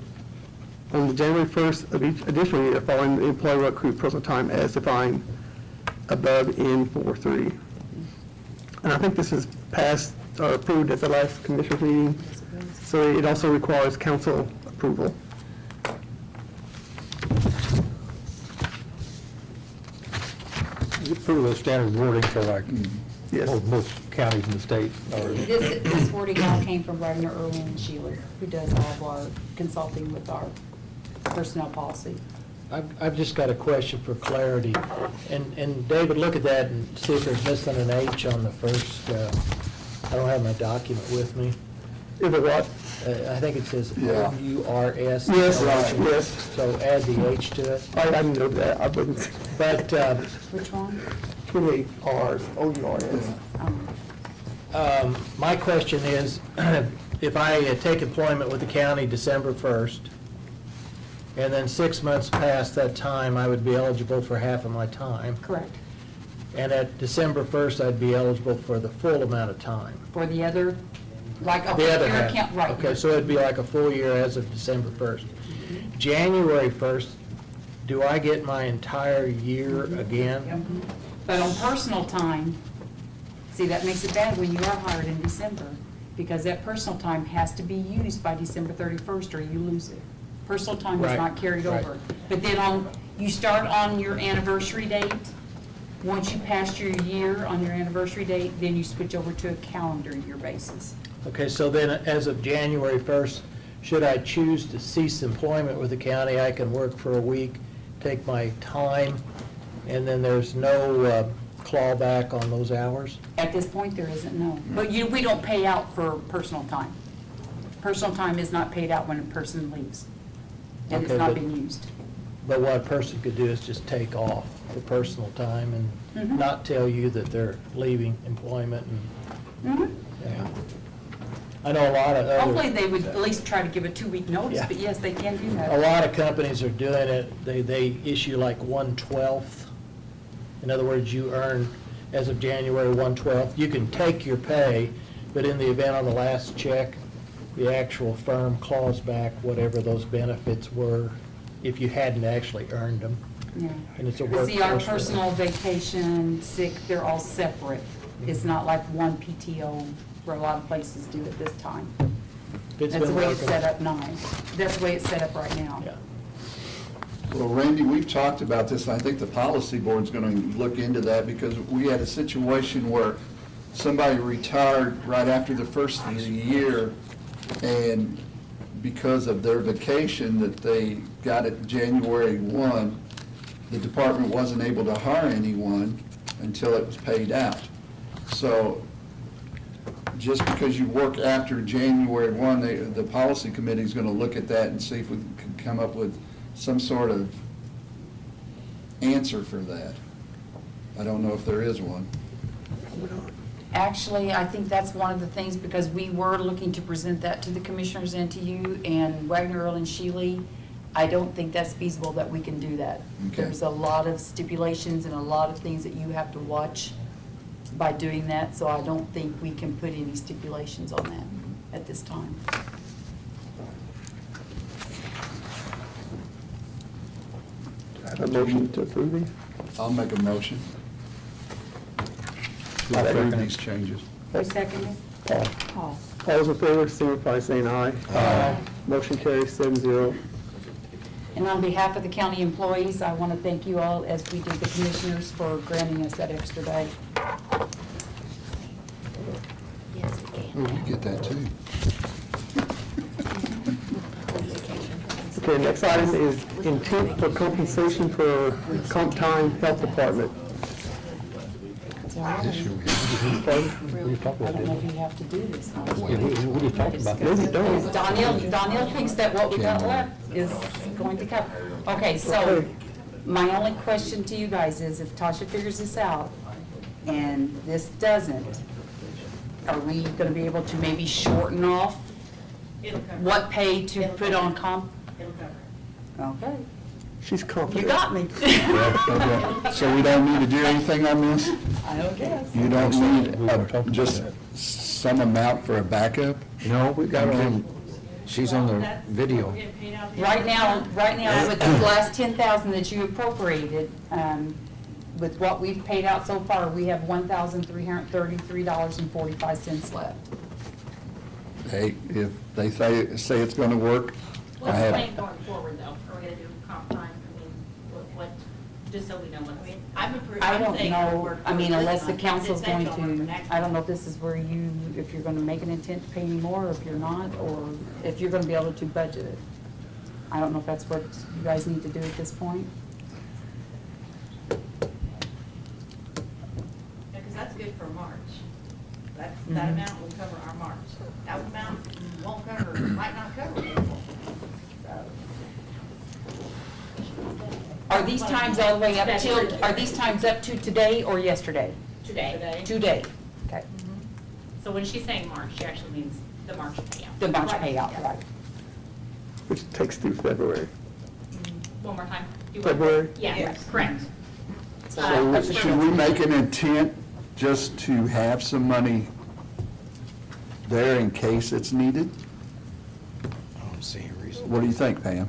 January 1st of each additional year following, the employee will accrue personal time as defined above in 4.3. And I think this is passed or approved at the last commissioners meeting. So it also requires council approval. It's pretty well standard wording for like Yes. most counties in the state. This wording all came from Wagner, Irwin, and Sheila, who does all of our consulting with our personnel policy. I've just got a question for clarity. And David, look at that and see if there's missing an H on the first, I don't have my document with me. Is it what? I think it says Yeah. O-U-R-S. Yes, yes. So add the H to it. I didn't know that, I wouldn't. But, Which one? 28 Rs, O-U-R-S. my question is, if I take employment with the county December 1st, and then 6 months past that time, I would be eligible for half of my time. Correct. And at December 1st, I'd be eligible for the full amount of time. For the other, like, The okay, other your half. account, right. Okay, so it'd be like a full year as of December 1st. January 1st, do I get my entire year again? But on personal time, see, that makes it bad when you are hired in December, because that personal time has to be used by December 31st or you lose it. Personal time is Right, not carried right. over. But then you start on your anniversary date. Once you pass your year on your anniversary date, then you switch over to a calendar year basis. Okay, so then as of January 1st, should I choose to cease employment with the county, I can work for a week, take my time, and then there's no clawback on those hours? At this point, there isn't, no. But we don't pay out for personal time. Personal time is not paid out when a person leaves, and it's Okay, not but- being used. But what a person could do is just take off for personal time and Mhm. not tell you that they're leaving employment and, Mhm. yeah. I know a lot of other. Hopefully, they would at least try to give a 2-week notice, Yeah. but yes, they can do that. A lot of companies are doing it, they issue like 1/12. In other words, you earn, as of January 1/12, you can take your pay, but in the event on the last check, the actual firm claws back whatever those benefits were if you hadn't actually earned them. Yeah. And it's a But see, our workforce. personal vacation, sick, they're all separate. It's not like one PTO where a lot of places do at this time. It's That's the been way it's working. set up now. That's the way it's set up right now. Yeah. Well, Randy, we've talked about this, and I think the policy board's going to look into that, because we had a situation where somebody retired right after the first of the year, and because of their vacation that they got at January 1, the department wasn't able to hire anyone until it was paid out. So just because you work after January 1, the policy committee is going to look at that and see if we can come up with some sort of answer for that. I don't know if there is one. Actually, I think that's one of the things, because we were looking to present that to the commissioners and to you, and Wagner, Earl, and Shealy. I don't think that's feasible that we can do that. Okay. There's a lot of stipulations and a lot of things that you have to watch by doing that, so I don't think we can put any stipulations on that at this time. A motion to approve these? I'll make a motion to approve these changes. Who seconded? Paul. Paul. All those in favor, signify by saying aye. Aye. Motion carries 7-0. And on behalf of the county employees, I want to thank you all, as we did the commissioners, for granting us that extra day. Oh, you get that too. Okay, next item is intent for compensation for comp time health department. I don't know if you have to do this. huh? We just talked about that. Maybe don't. Danielle thinks that what we got left is going to cover. Okay, so my only question to you guys is, if Tasha figures this out and this doesn't, are we going to be able to maybe shorten off It'll cover. what pay to put on comp? It'll cover. Okay, She's confident. you got me. So we don't need to do anything on this? I don't guess. You don't need just some amount for a backup? No, we got her on, she's on the That's- video. we're getting paid out. Right now, with the last 10,000 that you appropriated, with what we've paid out so far, we have $1,333.45 left. Hey, if they say it's gonna work, I What's the have. plan going forward, though? Are we gonna do comp time? I mean, what, just so we know what's. I'm approved. I don't know, I mean, unless the It's council's going essential work for to, next I don't know if this is where you, if you're gonna make an intent to pay any more, or if you're not, or if you're gonna be able to budget it. I don't know if that's what you guys need to do at this point. Because that's good for March. That Mhm. amount will cover our March. That amount won't cover, might not cover April. So. Are these times all the way up till, are these times up to today or yesterday? Today. Today, okay. So when she's saying March, she actually means the March payout. The March Right, payout, yes. right. Which takes through February. One more time. Do you want- February? Yeah, Yes. correct. So should we make an intent just to have some money there in case it's needed? I don't see a reason. What do you think, Pam?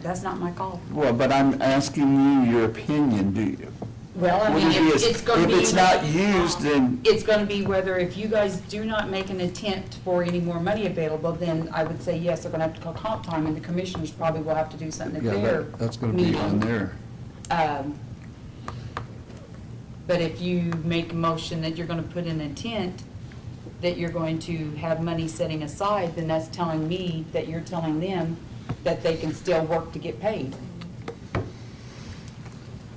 That's not my call. Well, but I'm asking you your opinion, do you? Well, I Would mean, it be if as- it's gonna be. If it's not used, then, It's gonna be whether, if you guys do not make an attempt for any more money available, then I would say, yes, they're gonna have to call comp time, and the commissioners probably will have to do something at yeah, their that's gonna be on meeting. there. But if you make a motion that you're gonna put an intent, that you're going to have money setting aside, then that's telling me that you're telling them that they can still work to get paid.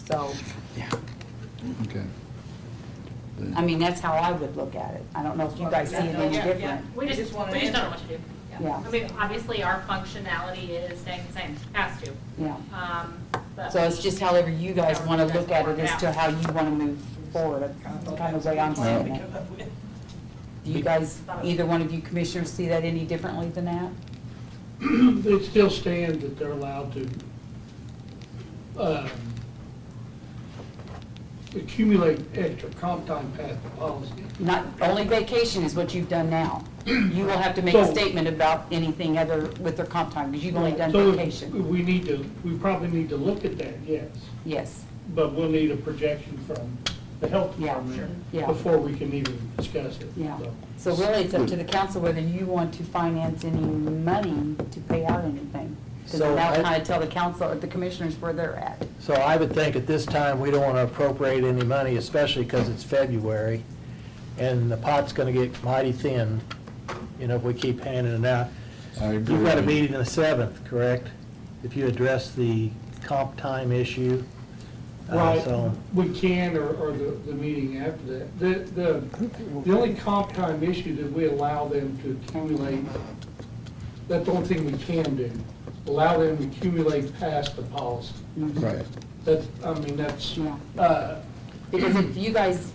So, Okay. I mean, that's how I would look at it. I don't know if you guys see it any Yeah, different. We just just wanna don't know answer. what to do. Yeah. I mean, obviously, our functionality is staying the same, has to. Yeah. But So it's just however you guys want to look at it as to Yeah. how you want to move forward. That's kind of the way I'm seeing it. Do you guys, either one of you commissioners see that any differently than that? It still stands that they're allowed to accumulate extra comp time past the policy. Not, only vacation is what you've done now. You will have to make a So- statement about anything other with their comp time, because you've only done So vacation. we probably need to look at that, yes, Yes, but we'll need a projection from the health Yeah, department sure. Yeah. before we can even discuss it. yeah. So- So really, it's up to the council whether you want to finance any money to pay out anything. Because So that'll I- kind of tell the council, or the commissioners where they're at. So I would think at this time, we don't want to appropriate any money, especially because it's February, and the pot's going to get mighty thin, you know, if we keep handing it out. I agree. You've got a meeting the 7th, correct? If you address the comp time issue. Right, So, we can, or the meeting after that. The only comp time issue that we allow them to accumulate, that's the only thing we can do, allow them to accumulate past the policy. Right. That's, I mean, that's, Because if you guys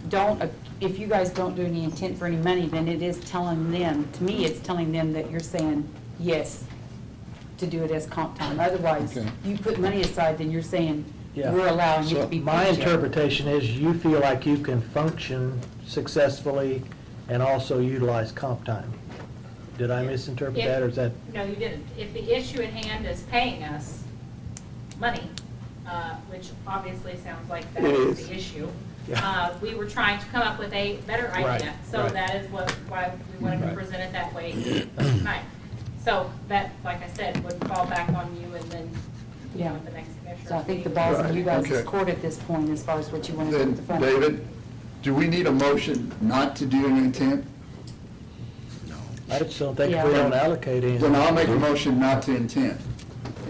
don't do any intent for any money, then it is telling them, to me, it's telling them that you're saying yes to do it as comp time. Otherwise, Okay. you put money aside, then you're saying, yeah. we're allowing it So to be. my paid. interpretation is you feel like you can function successfully and also utilize comp time. Did I misinterpret that, or is that? No, you didn't. If the issue at hand is paying us money, which obviously sounds like that It is is. the issue, Yeah. we were trying to come up with a better Right, idea. So right. that is why we wanted to Right. present it that way tonight. So that, like I said, would fall back on you and then, you Yeah. know, the next commissioner. So I think the ball's in you guys' Okay. court at this point as far as what you want to do Then, with the fund. David, do we need a motion not to do an intent? I just don't think if we don't allocate anything. Then I'll make a motion not to intent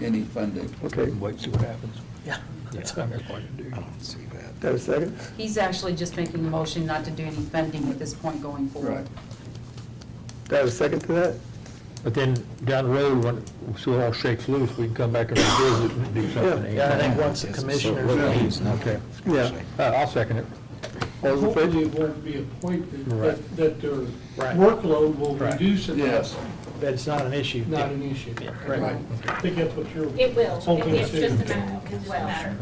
any funding. Okay, Wait, and see what happens. Yeah. That's what I'm going to do. I don't see that. got a second? He's actually just making a motion not to do any funding at this point going forward. Right. Do I have a second to that? But then down the road, when, so it all shakes loose, we can come back and revisit and do something. Yeah, I think once the commissioners meet. Okay. Yeah. I'll second it. All those in favor? hopefully it won't be a point Right. that their Right. workload will Right. reduce enough, Yes. That it's not an issue. not an issue. Right. I think that's what you're. It will. hoping It's to. just a matter,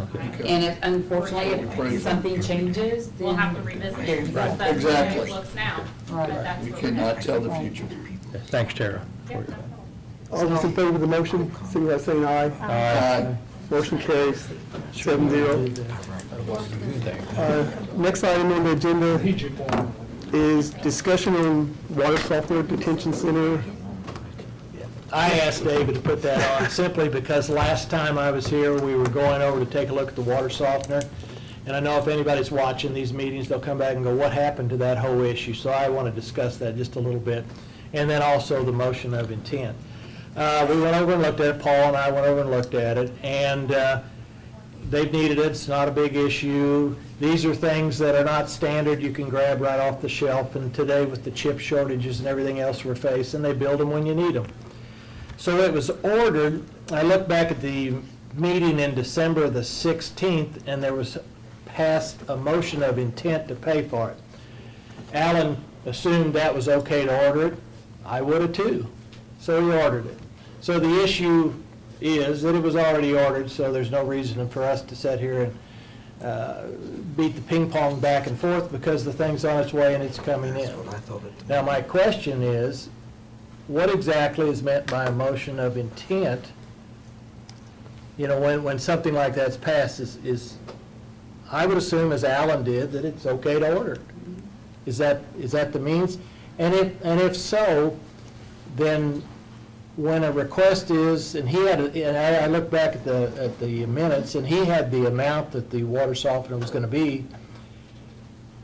And if, unfortunately, if something changes, then. We'll have to revisit There you it. go. But that's the way Exactly. it looks now. Right. But that's We what cannot tell the Right. future. Thanks, Tara. Yeah, no problem. All those in favor of the motion, signify by saying aye. Aye. Motion carries 7-0. Next item on the agenda is discussion on water softener detention center. I asked David to put that on simply because last time I was here, we were going over to take a look at the water softener. And I know if anybody's watching these meetings, they'll come back and go, what happened to that whole issue? So I want to discuss that just a little bit. And then also the motion of intent. We went over and looked at it, Paul and I went over and looked at it, and they've needed it, it's not a big issue. These are things that are not standard, you can grab right off the shelf, and today with the chip shortages and everything else we're facing, they build them when you need them. So it was ordered, I looked back at the meeting in December the 16th, and there was passed a motion of intent to pay for it. Alan assumed that was okay to order it. I would have too. So he ordered it. So the issue is that it was already ordered, so there's no reason for us to sit here and beat the ping pong back and forth because the thing's on its way and it's coming in. Now my question is, what exactly is meant by a motion of intent? You know, when something like that's passed, is I would assume, as Alan did, that it's okay to order it. Is that the means? And if so, then when a request is, and he had, and I looked back at the minutes, and he had the amount that the water softener was going to be.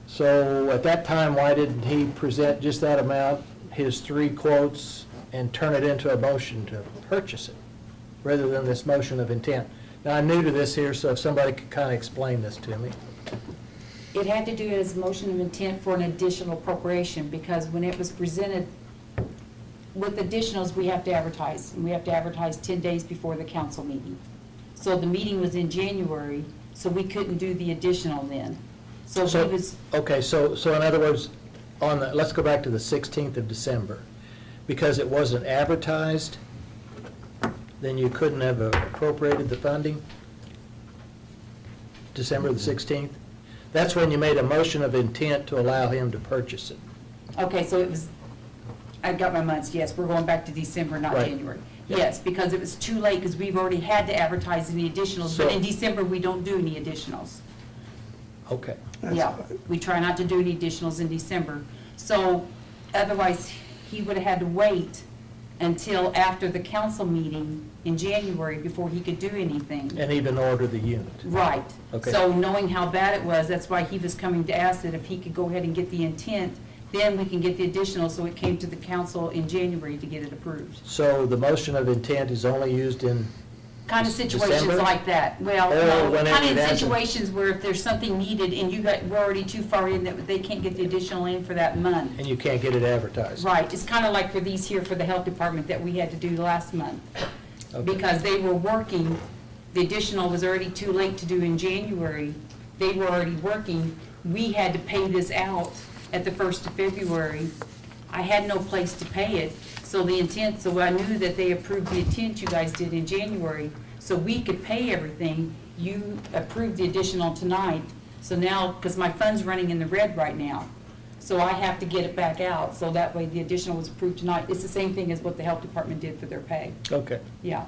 So at that time, why didn't he present just that amount, his 3 quotes, and turn it into a motion to purchase it, rather than this motion of intent? Now, I'm new to this here, so if somebody could kind of explain this to me. It had to do as a motion of intent for an additional appropriation, because when it was presented, with additionals, we have to advertise, and we have to advertise 10 days before the council meeting. So the meeting was in January, so we couldn't do the additional then. So he was... Okay, so in other words, let's go back to the 16th of December. Because it wasn't advertised, then you couldn't have appropriated the funding? December the 16th? That's when you made a motion of intent to allow him to purchase it. Okay, so it was, I got my months, yes, we're going back to December, not Right. January. Yeah. Yes, because it was too late, because we've already had to advertise any additionals, but So- in December, we don't do any additionals. Okay. Yeah, we try not to do any additionals in December. So otherwise, he would have had to wait until after the council meeting in January before he could do anything. And even order the unit. Right. Okay. So knowing how bad it was, that's why he was coming to ask that if he could go ahead and get the intent, then we can get the additional, so it came to the council in January to get it approved. So the motion of intent is only used in Kind of situations December? like that. Well, Or no, when kind it of hasn't- situations where if there's something needed and we're already too far in that they can't get the additional in for that month. and you can't get it advertised. Right, it's kind of like for these here for the health department that we had to do last month. Okay. Because they were working, the additional was already too late to do in January. They were already working. We had to pay this out at the 1st of February. I had no place to pay it, so the intent, so I knew that they approved the intent you guys did in January, so we could pay everything. You approved the additional tonight, so now, because my fund's running in the red right now, so I have to get it back out, so that way the additional was approved tonight. It's the same thing as what the health department did for their pay, Okay. yeah.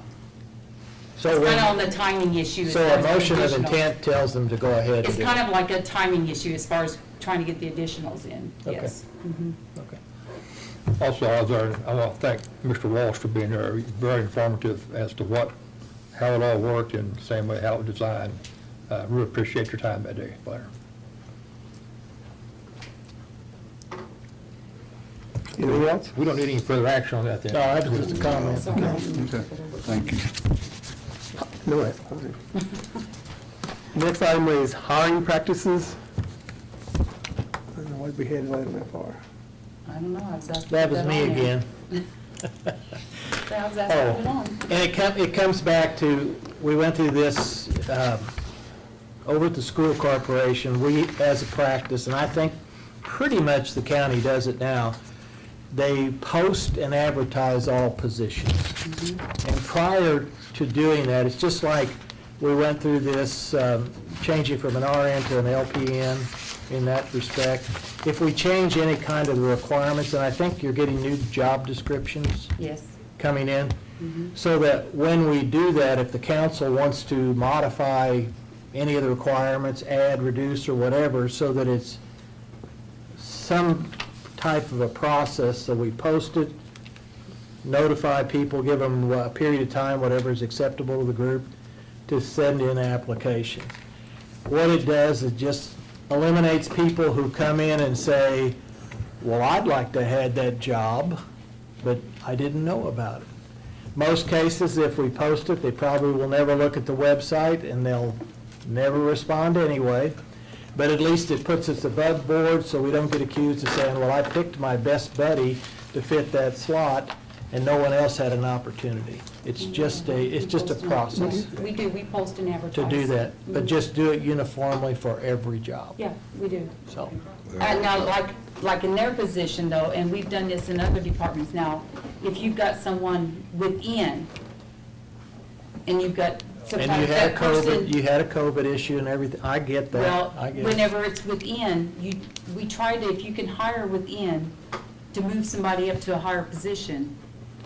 So It's kind of on when, the timing issue. as so far a as the motion of additionals. intent tells them to go ahead and It's do it. kind of like a timing issue as far as trying to get the additionals in, Okay. yes. Mhm. Okay. Also, I want to thank Mr. Walsh for being there, very informative as to how it all worked and the same way how it was designed. Really appreciate your time that day, Blair. Anything else? We don't need any further action on that then. No, that was just a comment. Okay, thank you. No, that's fine. Next item is hiring practices. I don't know why we had that that far. I don't know, I was asking. That was me again. I was asking to put it on. And it comes back to, we went through this over at the school corporation, we, as a practice, and I think pretty much the county does it now, they post and advertise all positions. And prior to doing that, it's just like we went through this, changing from an RN to an LPN in that respect. If we change any kind of the requirements, and I think you're getting new job descriptions Yes. coming in, so that when we do that, if the council wants to modify any of the requirements, add, reduce, or whatever, so that it's some type of a process, so we post it, notify people, give them a period of time, whatever is acceptable to the group, to send in applications. What it does is just eliminates people who come in and say, well, I'd like to have that job, but I didn't know about it. Most cases, if we post it, they probably will never look at the website, and they'll never respond anyway. But at least it puts us above board, so we don't get accused of saying, well, I picked my best buddy to fit that slot, and no one else had an opportunity. It's just a process We do, we post and advertise. to do that, but just do it uniformly for every job. Yeah, we do. So, Now, like in their position though, and we've done this in other departments now, if you've got someone within, and you've got and sometimes you had that person. you had a COVID issue and everything, I get that, Well, I get it. whenever it's within, we try to, if you can hire within, to move somebody up to a higher position,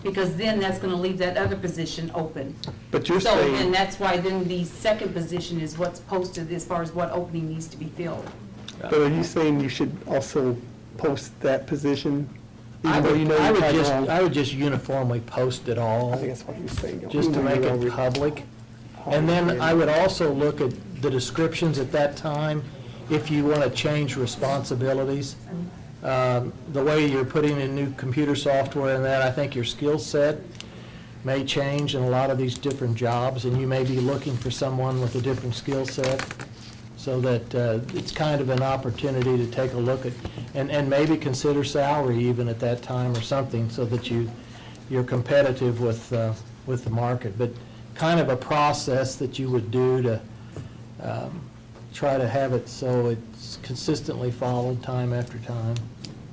because then that's gonna leave that other position open. But you're So, saying- and that's why then the second position is what's posted as far as what opening needs to be filled. But are you saying you should also post that position? I even though you know would, you had wrong? I would just uniformly post it all, I think that's what you're saying. just to make it public. And then I would also look at the descriptions at that time, if you want to change responsibilities. The way you're putting in new computer software and that, I think your skill set may change in a lot of these different jobs, and you may be looking for someone with a different skill set, so that it's kind of an opportunity to take a look at, and maybe consider salary even at that time or something, so that you're competitive with the market. But kind of a process that you would do to try to have it so it's consistently followed time after time.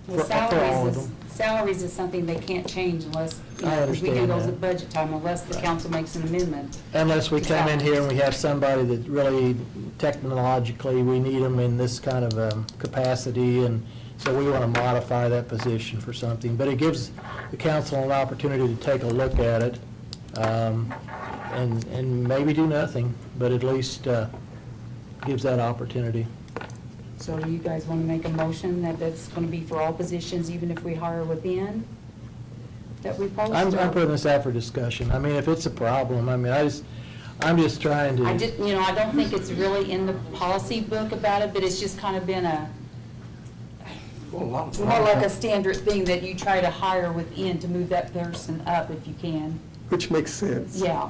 Well, For all of them. salaries is something they can't change unless, I because we do understand those that. at budget time, unless the council makes an amendment. Unless we come in here and we have somebody that really technologically, we need them in this kind of capacity, and so we want to modify that position for something. But it gives the council an opportunity to take a look at it, and maybe do nothing, but at least gives that opportunity. So do you guys want to make a motion that that's going to be for all positions, even if we hire within, that we post? I'm or- putting this out for discussion. I mean, if it's a problem, I mean, I'm just trying to. I just, I don't think it's really in the policy book about it, but it's just kind of been more like a standard thing that you try to hire within to move that person up if you can. Which makes sense. Yeah,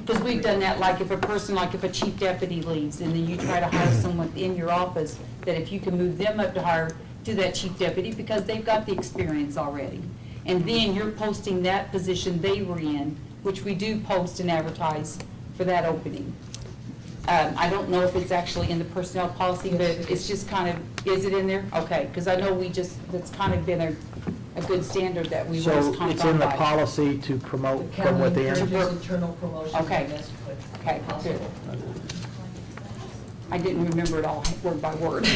because we've done that, like if a chief deputy leaves, and then you try to hire someone in your office, that if you can move them up to hire to that chief deputy, because they've got the experience already. And then you're posting that position they were in, which we do post and advertise for that opening. I don't know if it's actually in the personnel policy, but it's just kind of, is it in there? Okay, because I know that's kind of been a good standard that we So always kind of it's in the gone by. policy to promote from within? internal promotion. Okay. Okay, good. I didn't remember it all word by word.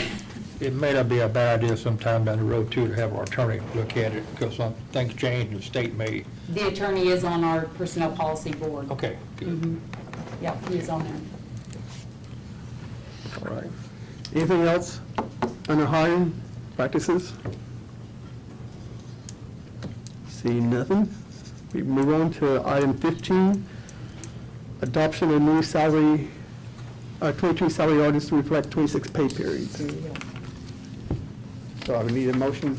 It may not be a bad idea sometime down the road too to have our attorney look at it, because some things change and the state may. The attorney is on our personnel policy board. Okay, good. Mhm. Yep, he is on there. All right. Anything else under hiring practices? See nothing. We move on to item 15, adoption of new salary, 22 salary ordinance to reflect 26 pay periods. So I would need a motion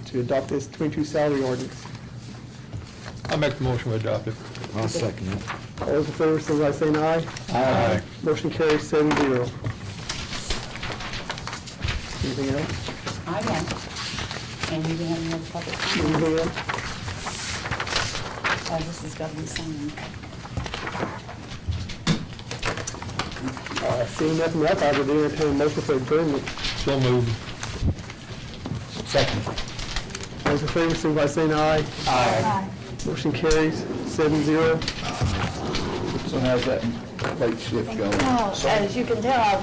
to adopt this 22 salary ordinance. I'll make the motion to adopt it. I'll second it. All those in favor, signify by saying aye. Aye. Motion carries 7-0. Anything else? I won't. And you can have another public comment. Anything else? Oh, this has got to be signed. Seeing nothing else, I would entertain a motion for adjournment. So moved. Second. All those in favor, signify by saying aye. Aye. Motion carries 7-0. So how's that late shift going? As you can tell,